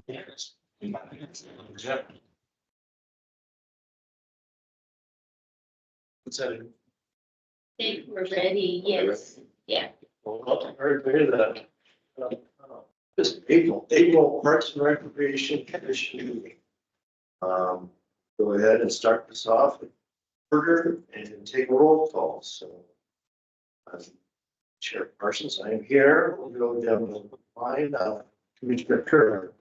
Yes. What's that? Think we're ready, yes, yeah. Well, I heard that. This April Parks and Recreation Commission meeting. Go ahead and start this off. Order and take a roll call. So, Chair Parsons, I am here. We'll go down the line. Commissioner Kerr.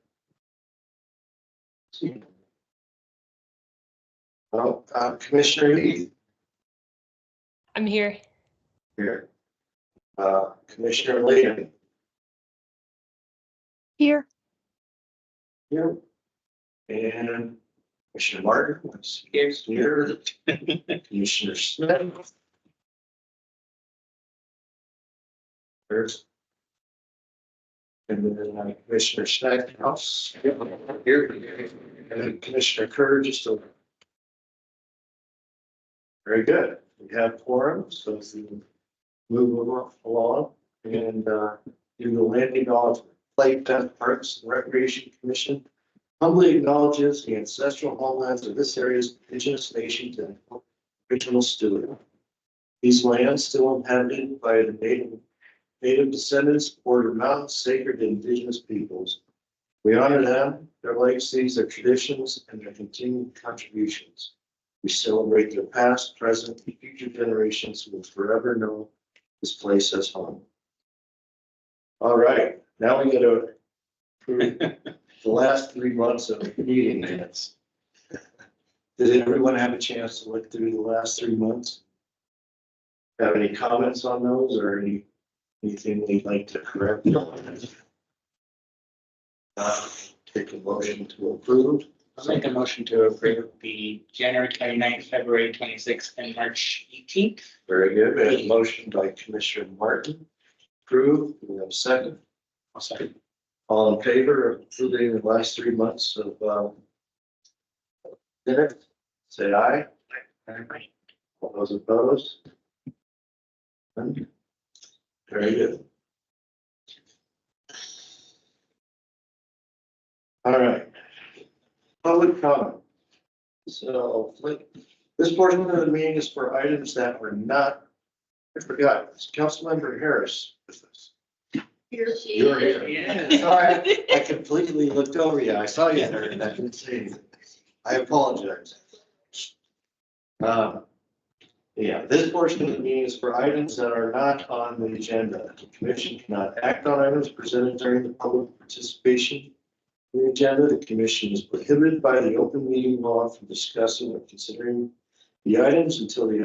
Well, Commissioner Lee I'm here. here. Commissioner Layton Here. here. And Commissioner Martin was here. Commissioner Smith. There's. And then Commissioner Stackhouse. Here. And then Commissioner Kerr just over. Very good. We have quorum, so we can move along and do the landing off Flagstaff Parks and Recreation Commission humbly acknowledges the ancestral homelands of this area's indigenous nations and original steward. These lands, still inhabited by the native descendants, border mountains, sacred to indigenous peoples. We honor them, their legacies, their traditions, and their continued contributions. We celebrate their past, present, and future generations who will forever know this place as home. All right, now we got to approve the last 3 months of meeting minutes. Did everyone have a chance to look through the last 3 months? Have any comments on those or anything they'd like to correct? Take a motion to approve. I'll make a motion to approve the January 29th, February 26th, and March 18th. Very good. We have a motion by Commissioner Martin. Approve. We have a second. I'll second. All in favor of approving the last 3 months of minutes? Say aye. All those opposed? None? Very good. All right. Public comment. So this portion of the meeting is for items that were not, I forgot, it's Councilmember Harris with us. Here she You're is. here. Yeah. Sorry, I completely looked over you. I saw you there and I didn't say anything. I apologize. Yeah, this portion of the meeting is for items that are not on the agenda. The commission cannot act on items presented during the public participation. The agenda, the commission is prohibited by the open meeting law from discussing or considering the items until the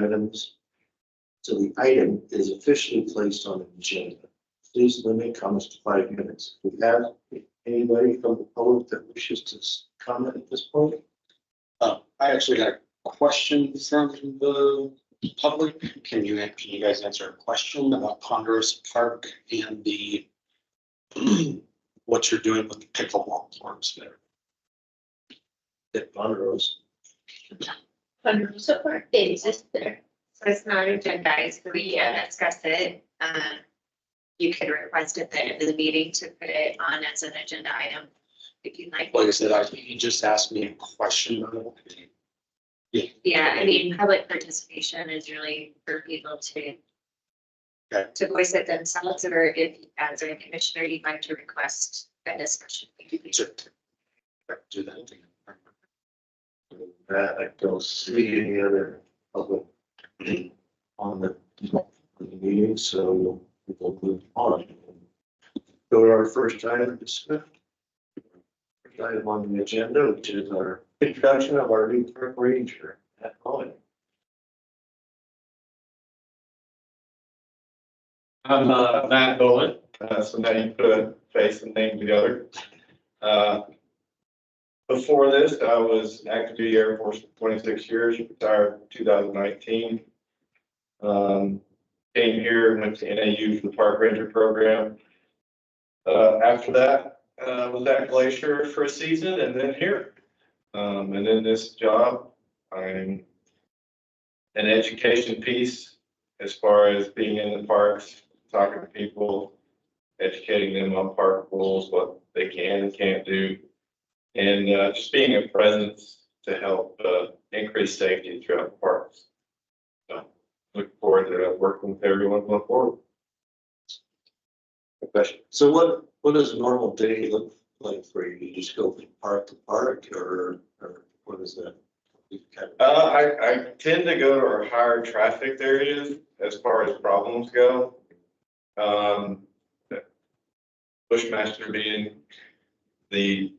item is officially placed on the agenda. Please limit comments to 5 minutes. We have anybody from the public that wishes to comment at this point? I actually got a question from the public. Can you guys answer a question about Ponderosa Park and the what you're doing with the pickleball courts there? At Monrose. Ponderosa Park, they exist there. So it's not agendized, but we can discuss it. You could request at the end of the meeting to put it on as an agenda item if you'd like. Like I said, you just asked me a question. Yeah, I mean, public participation is really for people to Okay. to voice it themselves, or if as a commissioner, you'd like to request that discussion. Do that thing. I don't see any other public on the meeting, so we'll move on. Go to our first item discussion. First item on the agenda, which is our introduction of our new park ranger at Holly. I'm Matt Dolan, so now you put a face and name together. Before this, I was active duty Air Force for 26 years, retired in 2019. Came here, went to NAU for the Park Ranger program. After that, was at Glacier for a season and then here. And in this job, I'm an education piece as far as being in the parks, talking to people, educating them on park rules, what they can and can't do, and just being a presence to help increase safety throughout the parks. So look forward to working with everyone going forward. Question. So what does a normal day look like for you? You just go from park to park or what is that? I tend to go to our higher traffic areas as far as problems go. Bushmaster being the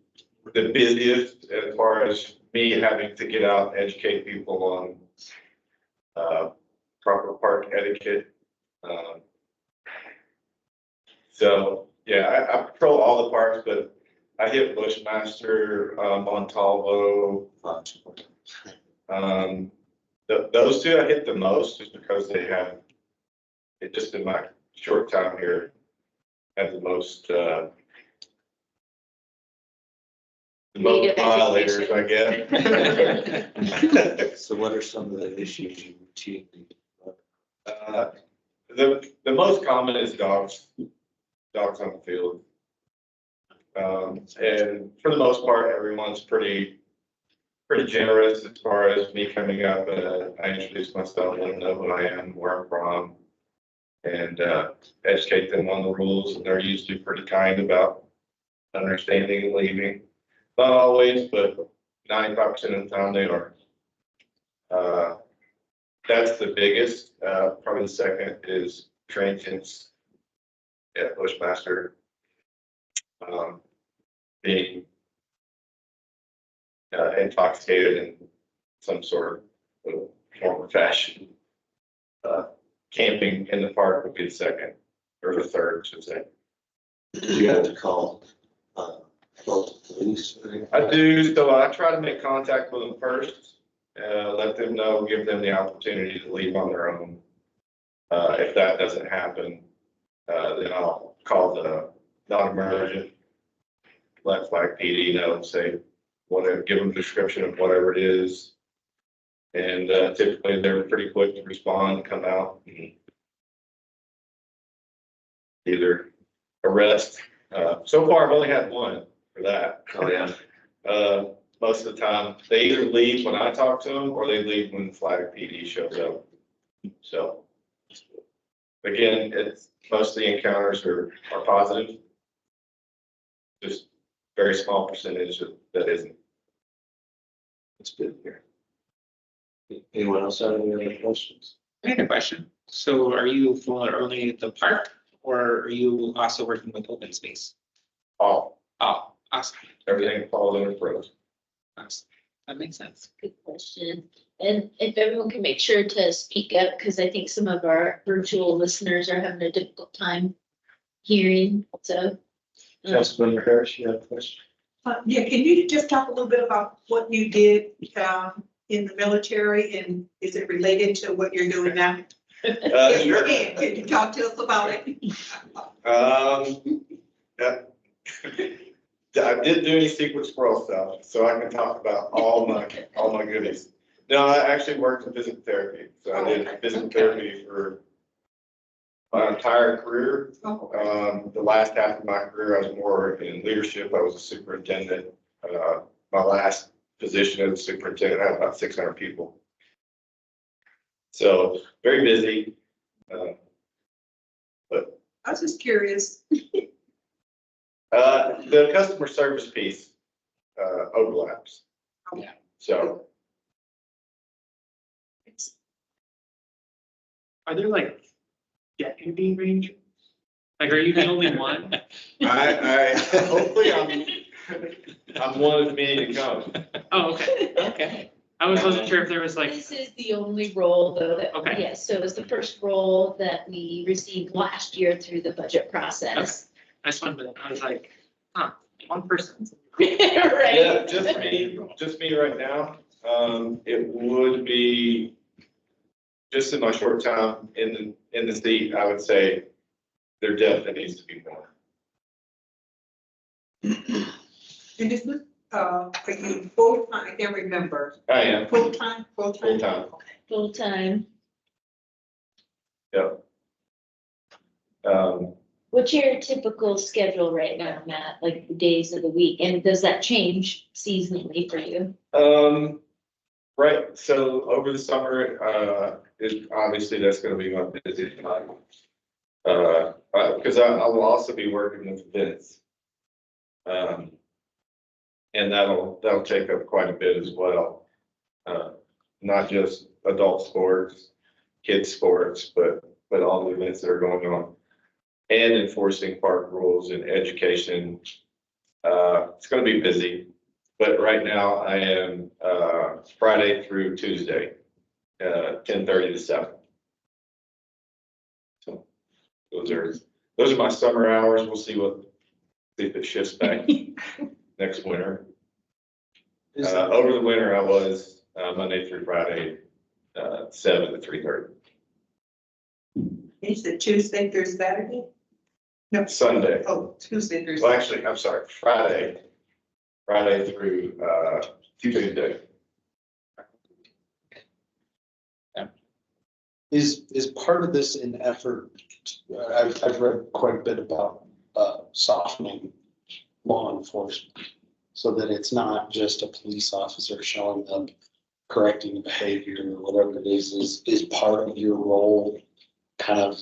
busiest as far as me having to get out and educate people on proper park etiquette. So yeah, I patrol all the parks, but I hit Bushmaster, Montalvo. Those two I hit the most just because they have, it just in my short time here, have the most Native violators, I guess. So what are some of the issues you routinely? The most common is dogs on the field. And for the most part, everyone's pretty generous as far as me coming up. I introduce myself, let them know who I am, where I'm from, and educate them on the rules. And they're usually pretty kind about understanding and leaving. Not always, but 95% of the time they are. That's the biggest. Probably the second is transients at Bushmaster. Being intoxicated in some sort of form or fashion. Camping in the park would be the second, or the third, I should say. You have to call the police. I do, so I try to make contact with them first, let them know, give them the opportunity to leave on their own. If that doesn't happen, then I'll call the non-emergent, let Flag PD know, say, whatever, give them a description of whatever it is. And typically they're pretty quick to respond, come out, and either arrest. So far, I've only had one for that. Oh, yeah. Most of the time, they either leave when I talk to them or they leave when Flag PD shows up. So again, it's most of the encounters are positive. Just very small percentage that isn't. It's good here. Anyone else have any other questions? I had a question. So are you for only the park or are you also working with open space? All, Oh, awesome. everything falls under pros. Awesome. That makes sense. Good question. And if everyone can make sure to speak up, because I think some of our virtual listeners are having a difficult time hearing, so. Councilmember Harris, you have a question? Yeah, can you just talk a little bit about what you did in the military and is it related to what you're doing now? If you Sure. can you talk to us about it? Yeah. I didn't do any secret squirrel stuff, so I can talk about all my goodies. No, I actually worked in physical therapy, so I did physical therapy for my entire career. The last half of my career, I was more in leadership. I was a superintendent. My last position as a superintendent, I had about 600 people. So very busy. But I was just curious. the customer service piece overlaps. Yeah. So Are there like deputy rangers? Like, are you the only one? I hopefully I'm one of many to come. Oh, okay, okay. I wasn't sure if there was like, This is the only role though that, Okay. yes, so it was the first role that we received last year through the budget process. I just wanted to, I was like, huh, one person. Yeah, Right? just me right now. It would be just in my short time in the seat, I would say there definitely needs to be more. And this was, are you full-time? I can't remember. I am Full-time? full-time. Full-time. Yep. What's your typical schedule right now, Matt, like the days of the week, and does that change seasonally for you? Right, so over the summer, obviously that's gonna be my busy time. Because I will also be working with events. And that'll take up quite a bit as well. Not just adult sports, kids sports, but all the events that are going on. And enforcing park rules and education. It's gonna be busy, but right now I am, Friday through Tuesday, 10:30 to 7. So those are my summer hours. We'll see if it shifts back next winter. Over the winter, I was, Monday through Friday, 7 to 3:30. Is it Tuesday through Saturday? No. Sunday. Oh, Tuesday through. Well, actually, I'm sorry, Friday through, Tuesday. Is part of this an effort, I've read quite a bit about softening law enforcement. So that it's not just a police officer showing up, correcting behavior or whatever it is part of your role. Kind of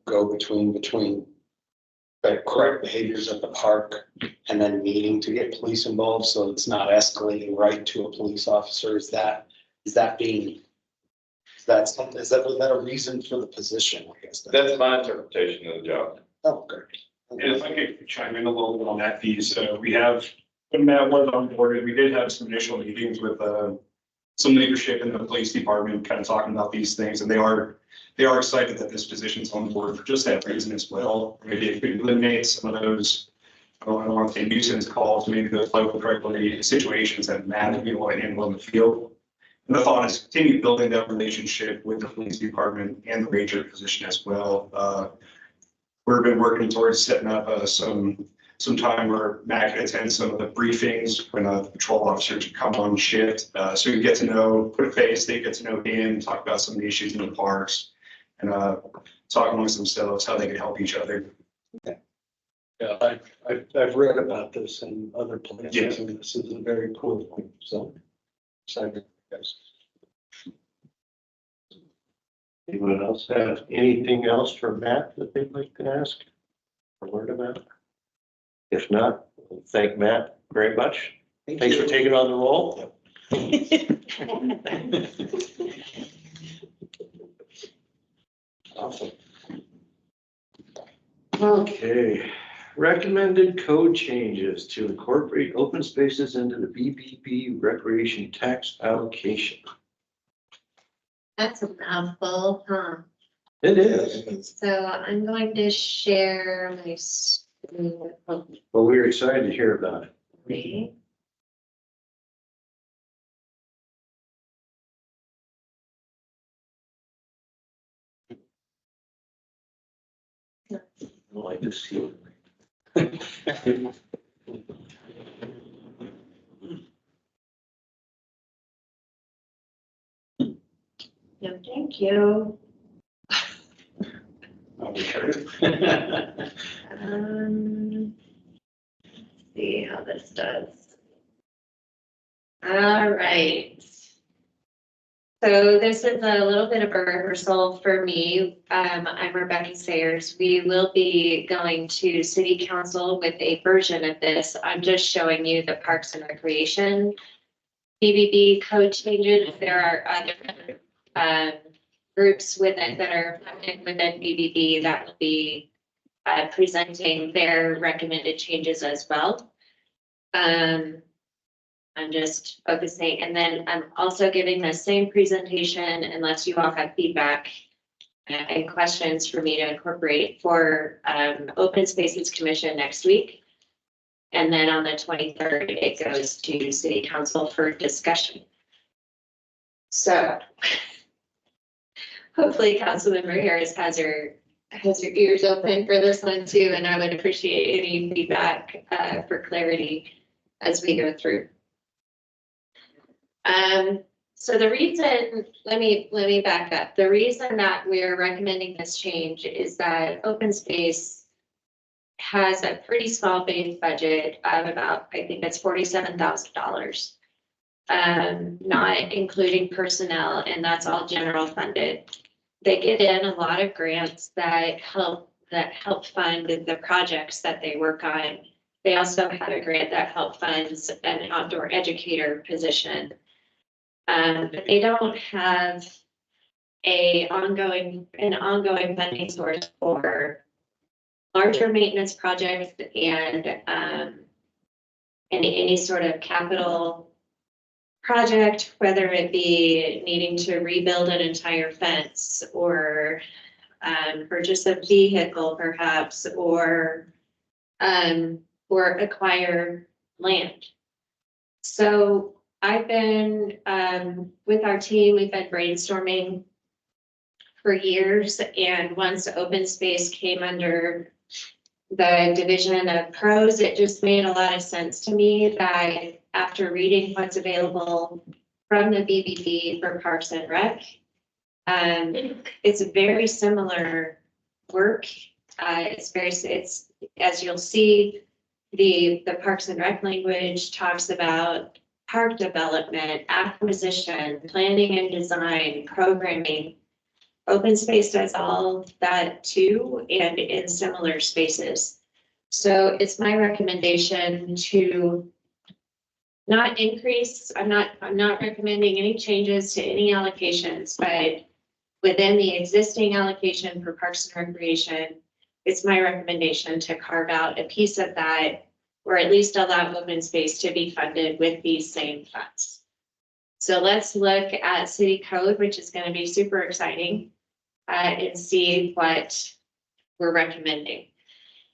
go between correct behaviors at the park and then needing to get police involved, so it's not escalating right to a police officer. Is that something, is that a reason for the position, I guess? That's my interpretation of the job. Oh, great. And if I could chime in a little bit on that piece, we have, when Matt was on board, we did have some initial meetings with some leadership in the police department, kind of talking about these things, and they are excited that this position's on board for just that reason as well. Maybe it could eliminate some of those, I don't want to say nuisance calls, maybe those local priority situations that Matt would be able to handle in the field. And the thought is continue building that relationship with the police department and the ranger position as well. We've been working towards setting up some time where Matt can attend some of the briefings when the patrol officers come on shift. So you get to know, put a face, they get to know him, talk about some of the issues in the parks, and talk amongst themselves how they can help each other. Yeah, I've read about this in other places, Yeah. and this is a very cool thing, so. Excited, guys. Anyone else have anything else for Matt that they'd like to ask or learn about? If not, thank Matt very much. Thanks for taking on the role. Awesome. Okay, recommended code changes to incorporate open spaces into the BBB recreation tax allocation. That's a mouthful, huh? It is. So I'm going to share my screen with Well, we're excited to hear about it. me. I'd like to see it. No, thank you. See how this does. All right. So this is a little bit of a rehearsal for me. I'm Rebecca Sayers. We will be going to City Council with a version of this. I'm just showing you the Parks and Recreation BBB code changes. There are other groups within that are funded within BBB that will be presenting their recommended changes as well. I'm just focusing, and then I'm also giving the same presentation unless you all have feedback and questions for me to incorporate for Open Spaces Commission next week. And then on the 23rd, it goes to City Council for discussion. So hopefully Councilmember Harris has her ears open for this one too, and I would appreciate any feedback for clarity as we go through. So the reason, let me back up. The reason that we're recommending this change is that open space has a pretty small base budget of about, I think it's $47,000. Not including personnel, and that's all general funded. They get in a lot of grants that help fund the projects that they work on. They also have a grant that help funds an outdoor educator position. They don't have an ongoing funding source for larger maintenance projects and any sort of capital project, whether it be needing to rebuild an entire fence or purchase a vehicle perhaps, or acquire land. So I've been, with our team, we've been brainstorming for years, and once open space came under the division of pros, it just made a lot of sense to me that after reading what's available from the BBD for Parks and Rec, it's a very similar work. It's, as you'll see, the Parks and Rec language talks about park development, acquisition, planning and design, programming. Open space does all that too, and in similar spaces. So it's my recommendation to not increase, I'm not recommending any changes to any allocations, but within the existing allocation for Parks and Recreation, it's my recommendation to carve out a piece of that, or at least allow open space to be funded with these same funds. So let's look at city code, which is going to be super exciting, and see what we're recommending.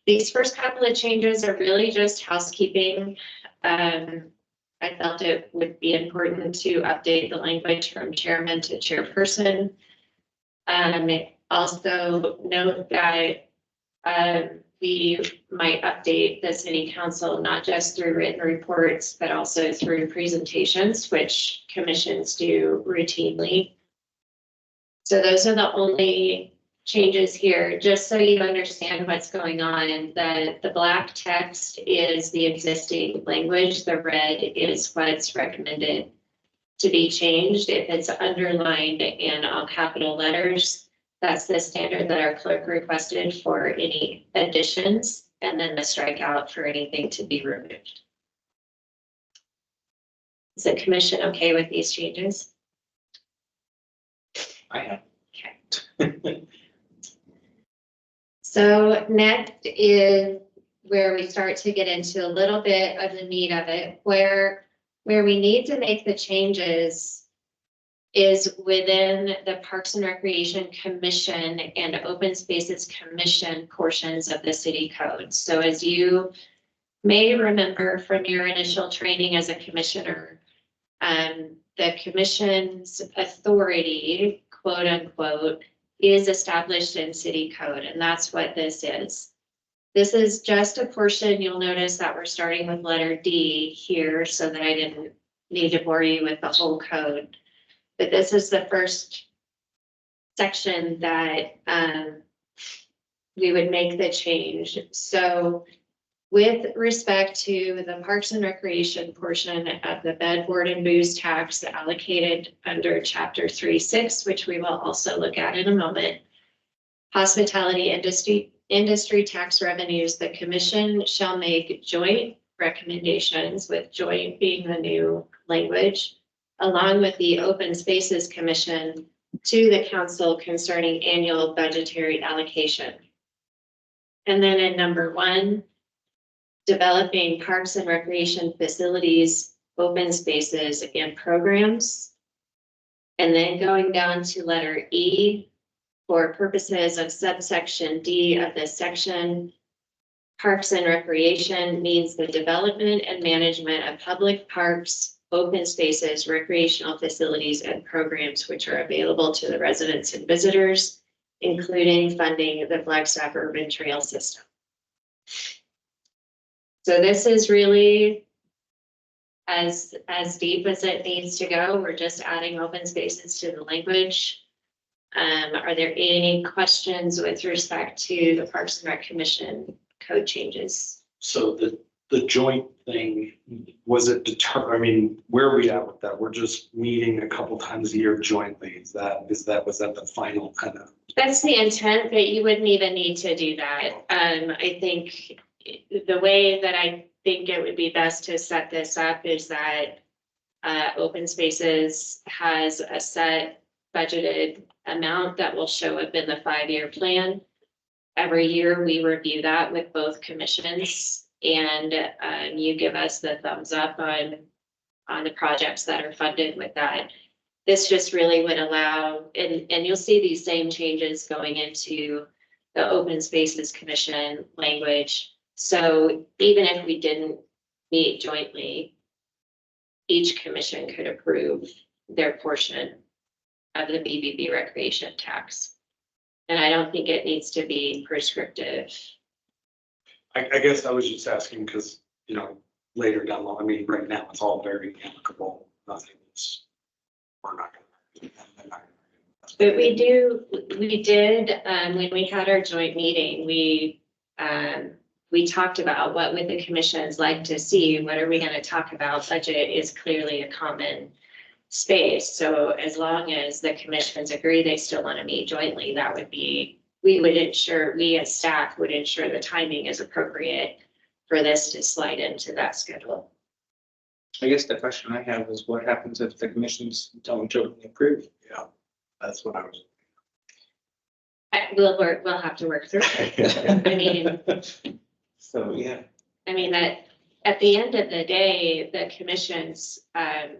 These first couple of changes are really just housekeeping. I felt it would be important to update the language from chairman to chairperson. Also note that we might update the city council, not just through written reports, but also through presentations, which commissions do routinely. So those are the only changes here, just so you understand what's going on. The black text is the existing language. The red is what's recommended to be changed. If it's underlined in all capital letters, that's the standard that our clerk requested for any additions, and then the strikeout for anything to be removed. Is the commission okay with these changes? I am. Okay. So next is where we start to get into a little bit of the meat of it, where we need to make the changes is within the Parks and Recreation Commission and Open Spaces Commission portions of the city code. So as you may remember from your initial training as a commissioner, the commission's authority, quote unquote, is established in city code, and that's what this is. This is just a portion. You'll notice that we're starting with letter D here so that I didn't need to bore you with the whole code. But this is the first section that we would make the change. So with respect to the Parks and Recreation portion of the bed, board, and booze tax allocated under Chapter 3.6, which we will also look at in a moment, hospitality industry tax revenues, the commission shall make joint recommendations, with joint being the new language, along with the Open Spaces Commission to the council concerning annual budgetary allocation. And then in number 1, developing parks and recreation facilities, open spaces, and programs. And then going down to letter E, for purposes of subsection D of this section, parks and recreation means the development and management of public parks, open spaces, recreational facilities, and programs which are available to the residents and visitors, including funding the Flagstaff Urban Trail System. So this is really as deep as it needs to go. We're just adding open spaces to the language. Are there any questions with respect to the Parks and Rec Commission code changes? So the joint thing, was it I mean, where are we at with that? We're just meeting a couple times a year jointly. Was that the final kind of? That's the intent, but you wouldn't even need to do that. I think the way that I think it would be best to set this up is that Open Spaces has a set budgeted amount that will show up in the 5-year plan. Every year we review that with both commissions, and you give us the thumbs up on the projects that are funded with that. This just really would allow, and you'll see these same changes going into the Open Spaces Commission language. So even if we didn't meet jointly, each commission could approve their portion of the BBB recreation tax. And I don't think it needs to be prescriptive. I guess I was just asking because, you know, later down the line, I mean, right now it's all very amicable. Nothing is, we're not gonna. But we did, when we had our joint meeting, we talked about what would the commissions like to see, what are we gonna talk about? Budget is clearly a common space. So as long as the commissions agree they still want to meet jointly, that would be, we as staff would ensure the timing is appropriate for this to slide into that schedule. I guess the question I have is what happens if the commissions don't jointly approve? Yeah, that's what I was. We'll have to work through it. I mean, So, yeah. I mean, that at the end of the day, the commissions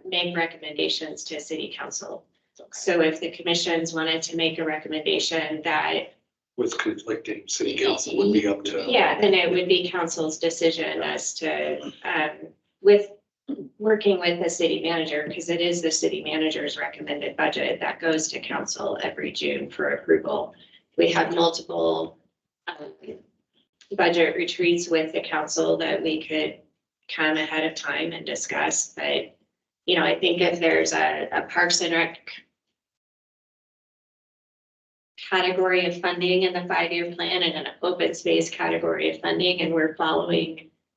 make recommendations to city council. So if the commissions wanted to make a recommendation that, With conflicting city council would be up to. yeah, then it would be council's decision as to, with working with the city manager, because it is the city manager's recommended budget that goes to council every June for approval. We have multiple budget retreats with the council that we could come ahead of time and discuss. But, you know, I think if there's a Parks and Rec category of funding in the 5-year plan and an open space category of funding, and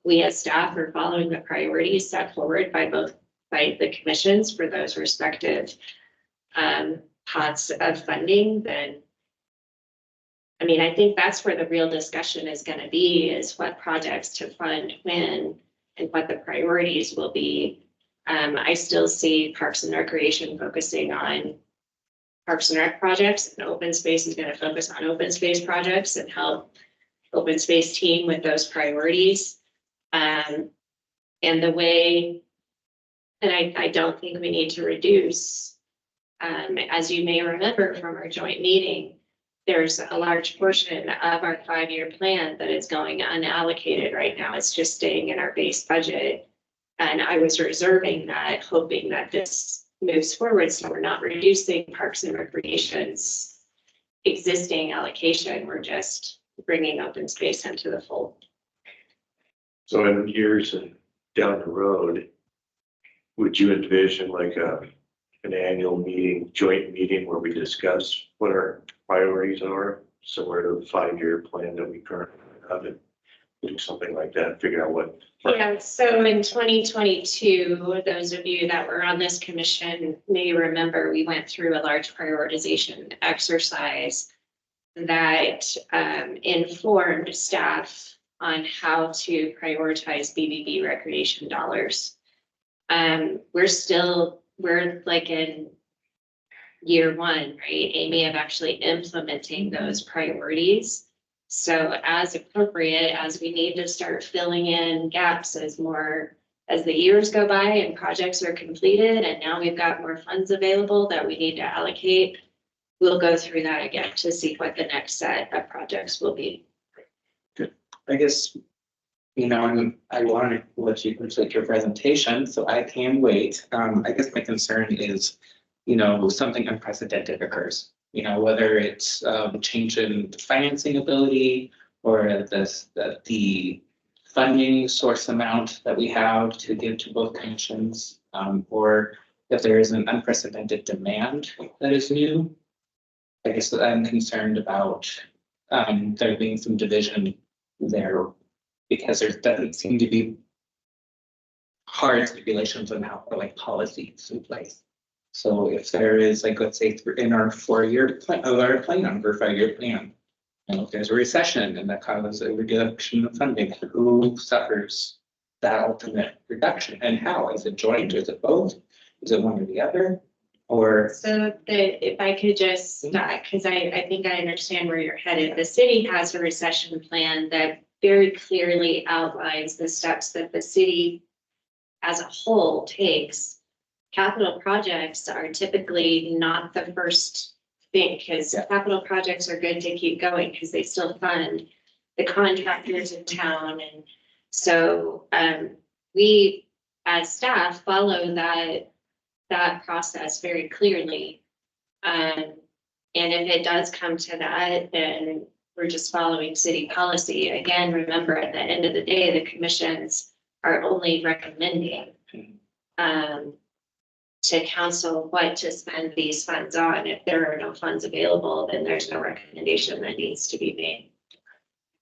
we as staff are following the priorities set forward by the commissions for those respective pots of funding, then I mean, I think that's where the real discussion is going to be, is what projects to fund when and what the priorities will be. I still see Parks and Recreation focusing on Parks and Rec projects, and Open Space is going to focus on open space projects and help Open Space team with those priorities. And the way, and I don't think we need to reduce, as you may remember from our joint meeting, there's a large portion of our 5-year plan that is going unallocated right now. It's just staying in our base budget. And I was reserving that, hoping that this moves forward. So we're not reducing Parks and Recreation's existing allocation. We're just bringing open space into the fold. So in years down the road, would you envision like an annual meeting, joint meeting where we discuss what our priorities are, similar to the 5-year plan that we currently have, and do something like that, figure out what. Yeah, so in 2022, those of you that were on this commission may remember we went through a large prioritization exercise that informed staff on how to prioritize BBB recreation dollars. We're like in year 1, right? Amy, of actually implementing those priorities. So as appropriate, as we need to start filling in gaps as the years go by and projects are completed, and now we've got more funds available that we need to allocate, we'll go through that again to see what the next set of projects will be. I guess, you know, and I want to let you complete your presentation, so I can wait. I guess my concern is, you know, something unprecedented occurs. You know, whether it's change in financing ability or the funding source amount that we have to give to both commissions, or if there is an unprecedented demand that is new. I guess that I'm concerned about, there being some division there because there doesn't seem to be hard stipulations on how, like, policies in place. So if there is, like, let's say in our 4-year plan, our plan for 5-year plan, you know, if there's a recession and that causes a reduction of funding, who suffers that ultimate reduction and how? Is it joint? Is it both? Is it one or the other? Or, So if I could just, because I think I understand where you're headed. The city has a recession plan that very clearly outlines the steps that the city as a whole takes. Capital projects are typically not the first thing, because capital projects are good to keep going because they still fund the contractors in town. And so we as staff follow that process very clearly. And if it does come to that, then we're just following city policy. Again, remember, at the end of the day, the commissions are only recommending to council what to spend these funds on. If there are no funds available, then there's no recommendation that needs to be made.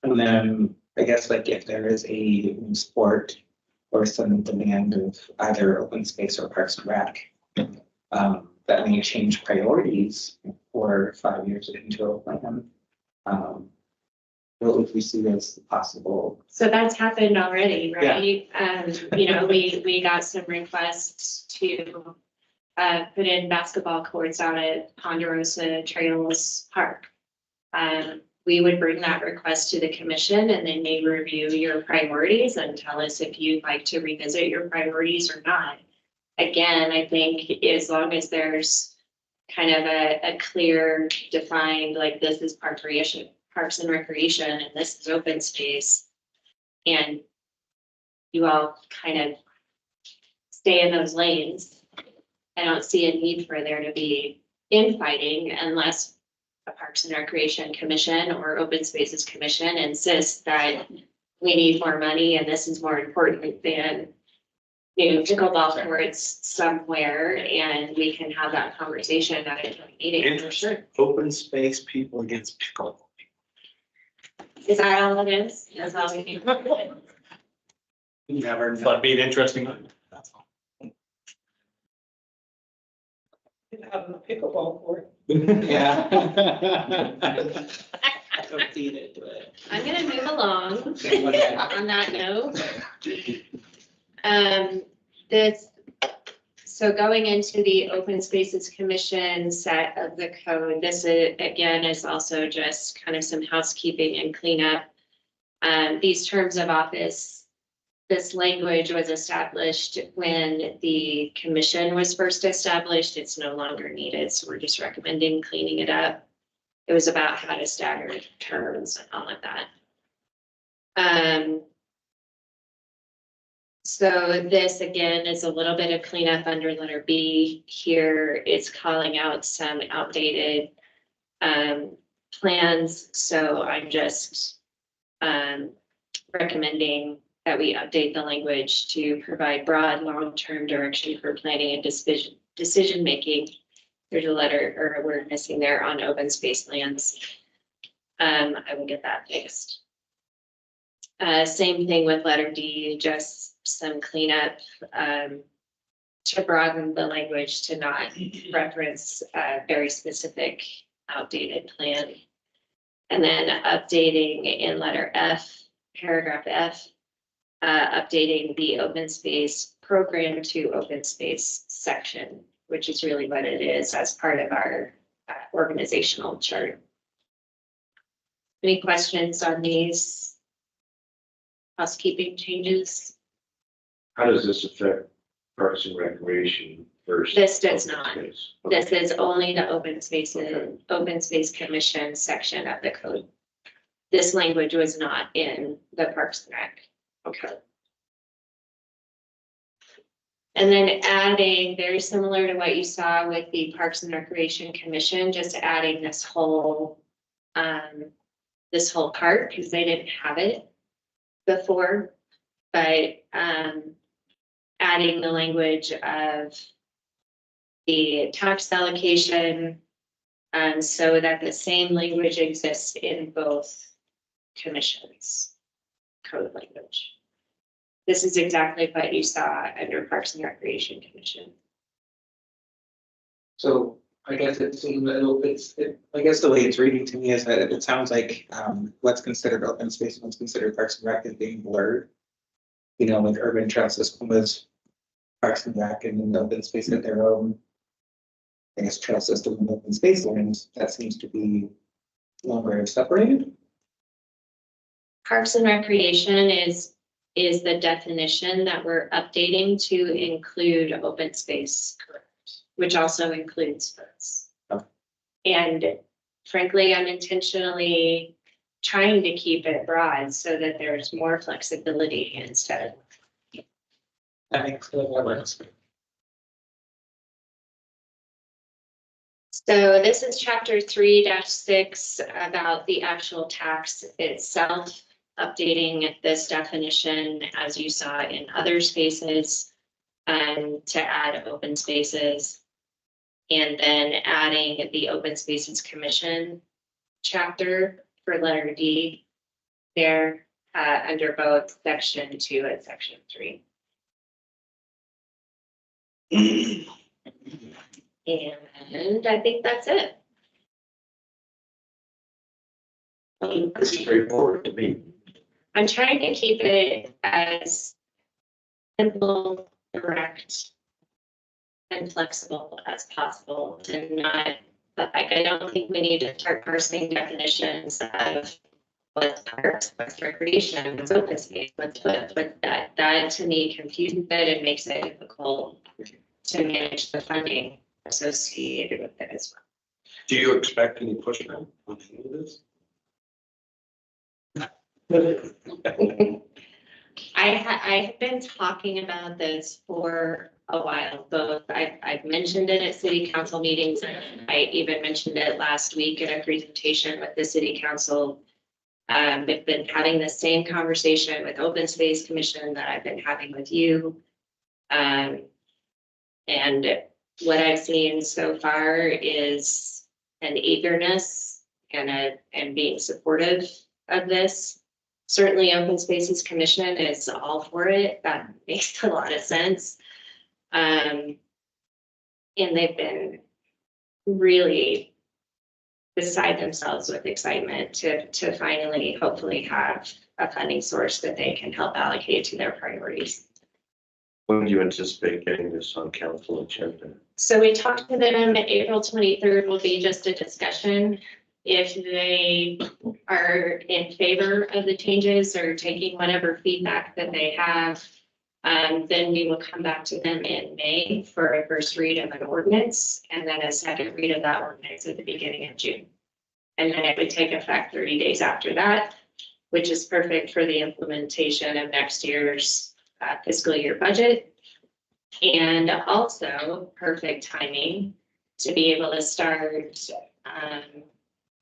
and then I guess, like, if there is a sport or some demand of either open space or parks and rec, that may change priorities for 5 years into a plan. What would we see as possible? So that's happened already, right? You know, we got some requests to put in basketball courts out at Ponderosa Trails Park. We would bring that request to the commission and then they review your priorities and tell us if you'd like to revisit your priorities or not. Again, I think as long as there's kind of a clear defined, like, this is parks and recreation, and this is open space, and you all kind of stay in those lanes, I don't see a need for there to be infighting unless a Parks and Recreation Commission or Open Spaces Commission insists that we need more money and this is more important than new pickleball courts somewhere, and we can have that conversation at a joint meeting. Interesting. Open space people against pickleball. Is that all it is? That's all we need. Never know. That'd be an interesting. Have a pickleball court. Yeah. Completed, but. I'm gonna move along on that note. So going into the Open Spaces Commission set of the code, this is, again, is also just kind of some housekeeping and cleanup. These terms of office, this language was established when the commission was first established. It's no longer needed, so we're just recommending cleaning it up. It was about how to stagger terms and all of that. So this, again, is a little bit of cleanup under letter B. Here it's calling out some outdated plans. So I'm just recommending that we update the language to provide broad long-term direction for planning and decision-making. There's a letter or a word missing there on open space lands. I will get that fixed. Same thing with letter D, just some cleanup to broaden the language to not reference a very specific outdated plan. And then updating in letter F, paragraph F, updating the open space program to open space section, which is really what it is as part of our organizational chart. Any questions on these housekeeping changes? How does this affect Parks and Recreation versus? This does not. Okay. This is only the open space commission section of the code. This language was not in the Parks and Rec. Okay. And then adding, very similar to what you saw with the Parks and Recreation Commission, just adding this whole part, because they didn't have it before. but, adding the language of the tax allocation, so that the same language exists in both commissions code language. This is exactly what you saw under Parks and Recreation Commission. So I guess it seems I guess the way it's reading to me is that it sounds like what's considered open space and what's considered Parks and Rec is being blurred. You know, with urban trail system was Parks and Rec and then the open space at their own. I guess trail system and open space lands, that seems to be longer separated. Parks and Recreation is the definition that we're updating to include open space, which also includes funds. Okay. And frankly, I'm intentionally trying to keep it broad so that there's more flexibility instead of. That makes a lot of sense. So this is chapter 3-6 about the actual tax itself, updating this definition as you saw in other spaces, to add open spaces. And then adding the Open Spaces Commission chapter for letter D there, under both section 2 and section 3. And I think that's it. Pretty straightforward to me. I'm trying to keep it as simple, direct, and flexible as possible, and not, but like, I don't think we need to start parsing definitions of what's parks, what's recreation, what's open space, what's what, but that to me confuses it and makes it difficult to manage the funding associated with it as well. Do you expect any pushback on any of this? I have been talking about this for a while, both I've mentioned it at city council meetings. I even mentioned it last week in a presentation with the city council. We've been having the same conversation with Open Space Commission that I've been having with you. And what I've seen so far is an eagerness and being supportive of this. Certainly Open Spaces Commission is all for it. That makes a lot of sense. And they've been really beside themselves with excitement to finally, hopefully have a funding source that they can help allocate to their priorities. When do you anticipate getting this on council agenda? So we talked to them, April 23rd will be just a discussion. If they are in favor of the changes or taking whatever feedback that they have, then we will come back to them in May for a first read of an ordinance and then a second read of that ordinance at the beginning of June. And then it would take effect 30 days after that, which is perfect for the implementation of next year's fiscal year budget. And also perfect timing to be able to start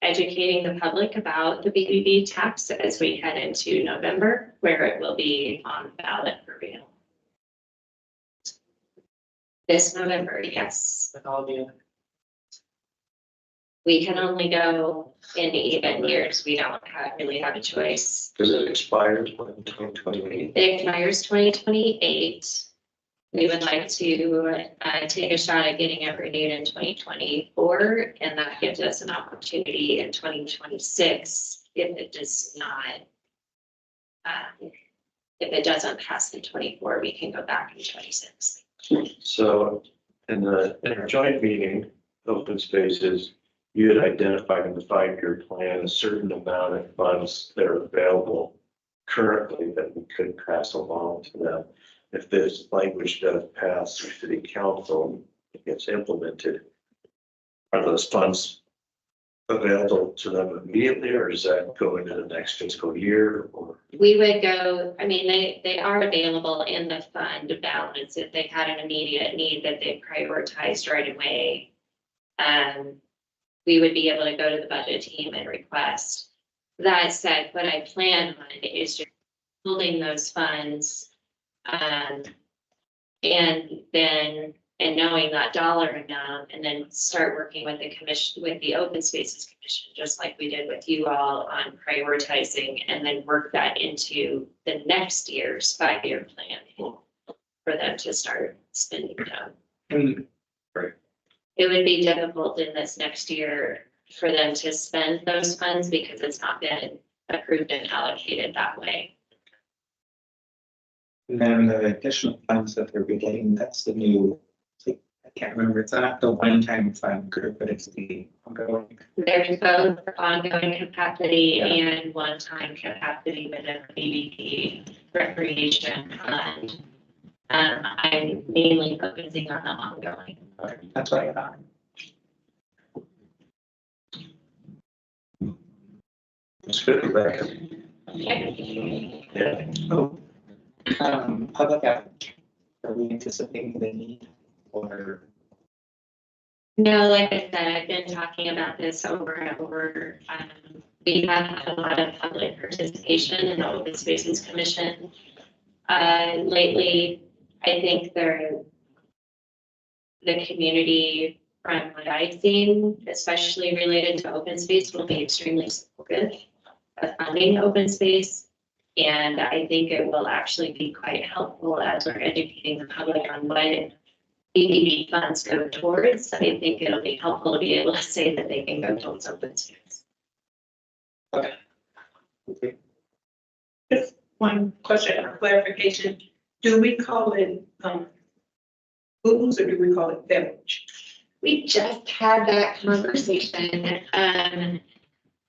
educating the public about the BBB tax as we head into November, where it will be on the ballot for real. This November, yes. We can only go in even years. We don't really have a choice. Does it expire in 2028? It expires 2028. We would like to take a shot at getting it renewed in 2024, and that gives us an opportunity in 2026 if it does not. If it doesn't pass in 24, we can go back in 26. So in our joint meeting, open spaces, you had identified in the 5-year plan a certain amount of funds that are available currently that we could pass along to them. If this language does pass through city council, it gets implemented, are those funds available to them immediately, or does that go into the next fiscal year? Or We would go, I mean, they are available in the fund balance if they had an immediate need that they prioritized right away. We would be able to go to the budget team and request. That said, what I plan on is just holding those funds. And knowing that dollar amount, and then start working with the commission, with the Open Spaces Commission, just like we did with you all on prioritizing, and then work that into the next year's 5-year plan for them to start spending down. And It would be difficult in this next year for them to spend those funds because it's not been approved and allocated that way. then the additional funds that they're getting, that's the new, I can't remember, it's not the one-time fund group, but it's the ongoing. There's both ongoing capacity Yeah. and one-time capacity within the BBP recreation fund. I'm mainly focusing on the ongoing. Okay, that's what I thought. It's good, Rebecca. Okay. Yeah. Oh, public outreach. Are we anticipating the need or? No, like I said, I've been talking about this over and over. We have had a lot of public participation in the Open Spaces Commission. Lately, I think the community, from what I've seen, especially related to open space, will be extremely supportive of funding open space. And I think it will actually be quite helpful as we're educating the public on what BBB funds go towards. I think it'll be helpful to be able to say that they can go towards open space. Okay. Just one question or clarification. Do we call it, booze or do we call it beverage? We just had that conversation.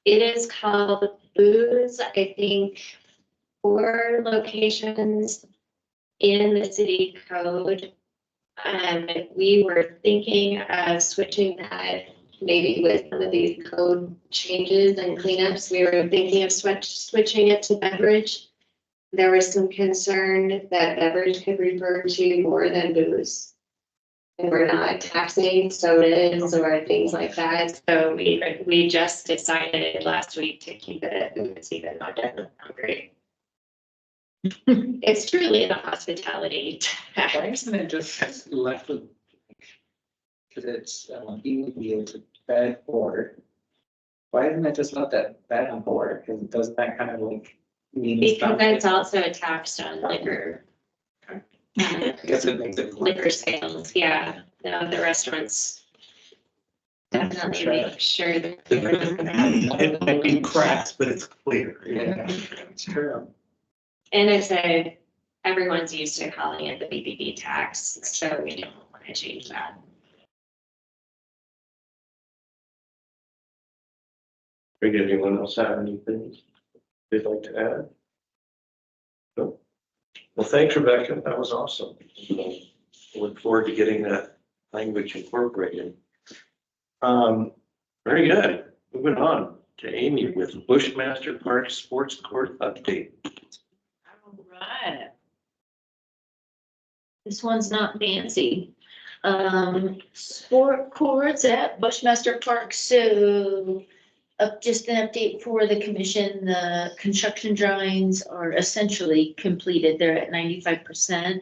It is called booze, I think, 4 locations in the city code. We were thinking of switching that maybe with some of these code changes and cleanups. We were thinking of switching it to beverage. There was some concern that beverage could refer to more than booze. And we're not taxing sodas or things like that. So we just decided last week to keep it at booze, even though it doesn't sound great. It's truly the hospitality Why tax. isn't it just left with? Cause it's, you would be able to bed board. Why isn't it just let that bed on board? Cause doesn't that kind of like mean? Because that's also a tax on liquor. I guess it makes it. Liquor sales, yeah, no, the restaurants. Definitely make sure that. It might be crass, but it's clear. Yeah, it's true. And I said, everyone's used to calling it the BBB tax, so we don't want to change that. Did anyone else have anything they'd like to add? No? Well, thanks, Rebecca. That was awesome. I look forward to getting that language incorporated. Very good. Moving on to Amy with Bushmaster Park Sports Court update. All right. This one's not fancy. Sport courts at Bushmaster Park, so just an update for the commission. The construction drawings are essentially completed. They're at 95%.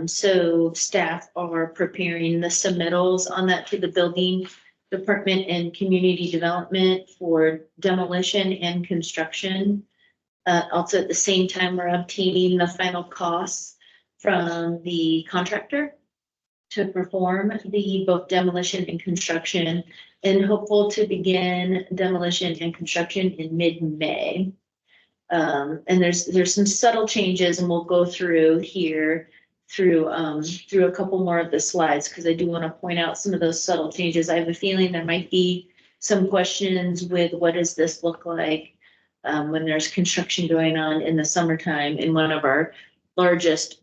So staff are preparing the submittals on that to the building department and community development for demolition and construction. Also at the same time, we're obtaining the final costs from the contractor to perform the both demolition and construction, and hopeful to begin demolition and construction in mid-May. And there's some subtle changes, and we'll go through here through a couple more of the slides, because I do want to point out some of those subtle changes. I have a feeling there might be some questions with what does this look like when there's construction going on in the summertime in one of our largest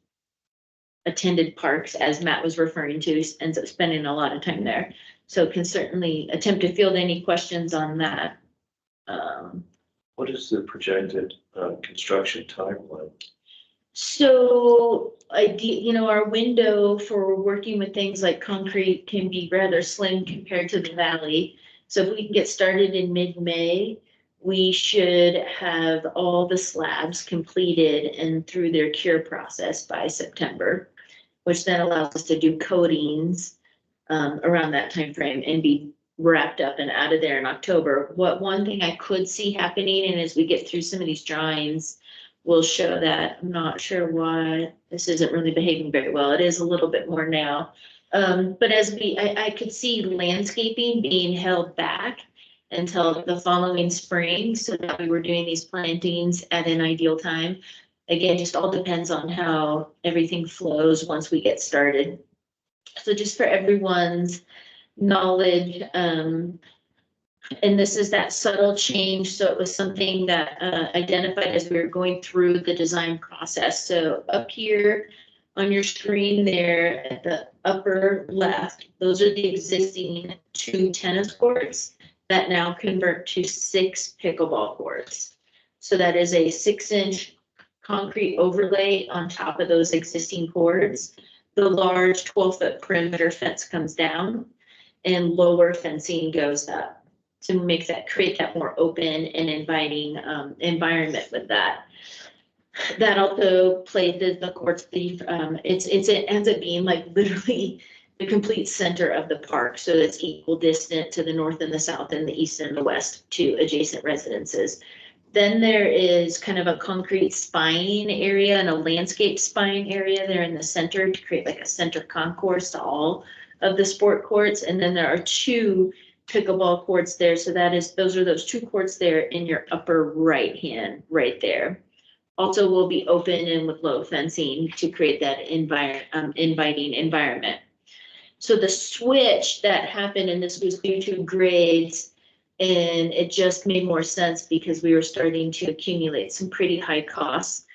attended parks, as Matt was referring to, ends up spending a lot of time there. So can certainly attempt to field any questions on that. What is the projected construction timeline? So our window for working with things like concrete can be rather slim compared to the valley. So if we can get started in mid-May, we should have all the slabs completed and through their cure process by September, which then allows us to do coatings around that time frame and be wrapped up and out of there in October. One thing I could see happening, and as we get through some of these drawings, will show that. I'm not sure why this isn't really behaving very well. It is a little bit more now. But as I could see landscaping being held back until the following spring, so that we were doing these plantings at an ideal time. Again, just all depends on how everything flows once we get started. So just for everyone's knowledge, and this is that subtle change. So it was something that identified as we were going through the design process. So up here on your screen there at the upper left, those are the existing 2 tennis courts that now convert to 6 pickleball courts. So that is a 6-inch concrete overlay on top of those existing courts. The large 12-foot perimeter fence comes down and lower fencing goes up to make that, create that more open and inviting environment with that. That also plays the courts, it ends up being like literally the complete center of the park. So it's equal distant to the north and the south and the east and the west to adjacent residences. Then there is kind of a concrete spine area and a landscape spine area there in the center to create like a center concourse to all of the sport courts. And then there are 2 pickleball courts there. So those are those 2 courts there in your upper right hand, right there. Also will be open and with low fencing to create that inviting environment. So the switch that happened, and this was due to grades, and it just made more sense because we were starting to accumulate some pretty high costs.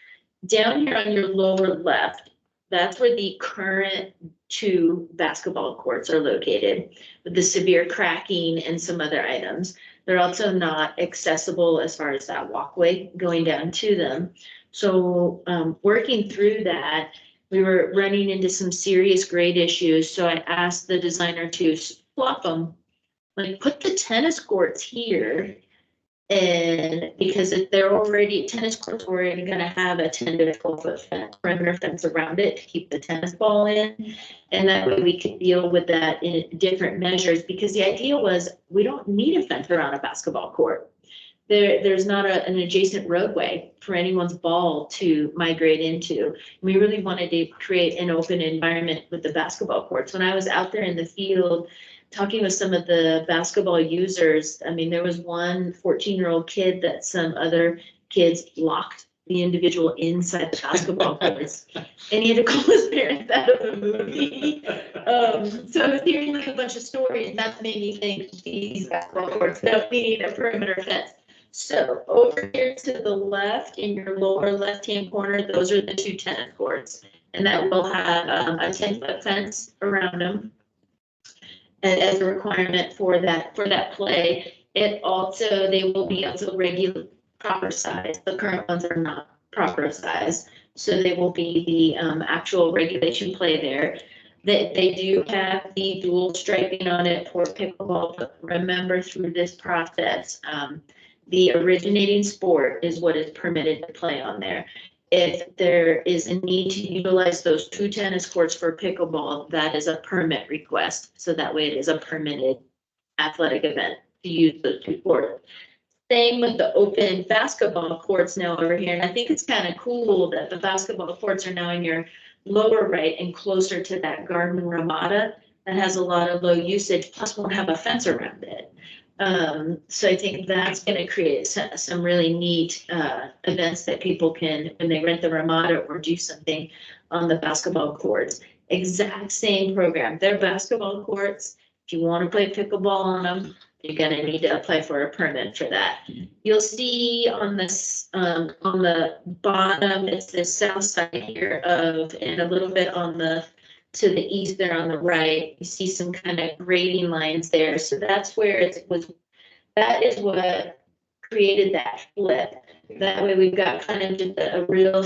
Down here on your lower left, that's where the current 2 basketball courts are located with the severe cracking and some other items. They're also not accessible as far as that walkway going down to them. So working through that, we were running into some serious grade issues. So I asked the designer to swap them, like put the tennis courts here. And because if they're already, tennis courts are already gonna have a 10 to 12-foot perimeter fence around it to keep the tennis ball in. And that way we could deal with that in different measures, because the idea was we don't need a fence around a basketball court. There's not an adjacent roadway for anyone's ball to migrate into. We really wanted to create an open environment with the basketball courts. When I was out there in the field, talking with some of the basketball users, I mean, there was one 14-year-old kid that some other kids locked the individual inside the basketball courts, and he had to call his parents out of the movie. So I was hearing like a bunch of stories, and that made me think these basketball courts don't need a perimeter fence. So over here to the left, in your lower left-hand corner, those are the 2 tennis courts, and that will have a 10-foot fence around them. And as a requirement for that play, they will be also regular proper size. The current ones are not proper size, so they will be the actual regulation play there. They do have the dual striping on it for pickleball, but remember through this process, the originating sport is what is permitted to play on there. If there is a need to utilize those 2 tennis courts for pickleball, that is a permit request. So that way it is a permitted athletic event to use those 2 courts. Same with the open basketball courts now over here. And I think it's kind of cool that the basketball courts are now in your lower right and closer to that garden ramada that has a lot of low usage, plus won't have a fence around it. So I think that's going to create some really neat events that people can, when they rent the ramada or do something on the basketball courts. Exact same program. They're basketball courts. If you want to play pickleball on them, you're going to need to apply for a permit for that. You'll see on this on the bottom, it's the south side here of, and a little bit on the to the east there on the right, you see some kind of grading lines there. So that's where it was, that is what created that flip. That way we've got kind of just a real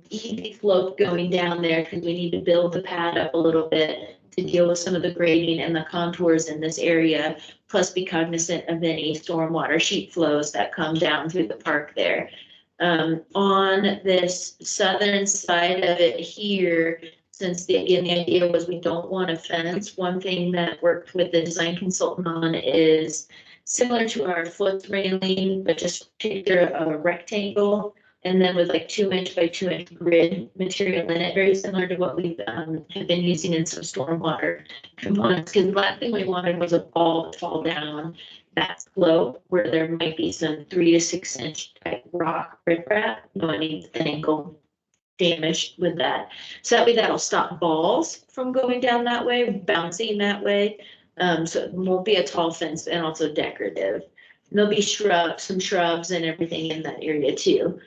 easy slope going down there because we need to build the pad up a little bit to deal with some of the grading and the contours in this area, plus be cognizant of any stormwater sheet flows that come down through the park there. On this southern side of it here, since the idea was we don't want a fence, one thing that worked with the design consultant on is similar to our foot railing, but just picture a rectangle. And then with like 2-inch by 2-inch grid material in it, very similar to what we have been using in some stormwater components. Because the last thing we wanted was a ball to fall down that slope where there might be some 3 to 6 inch type rock riprap. No, I mean an ankle damage with that. So that way that'll stop balls from going down that way, bouncing that way. So it won't be a tall fence and also decorative. There'll be some shrubs and everything in that area too.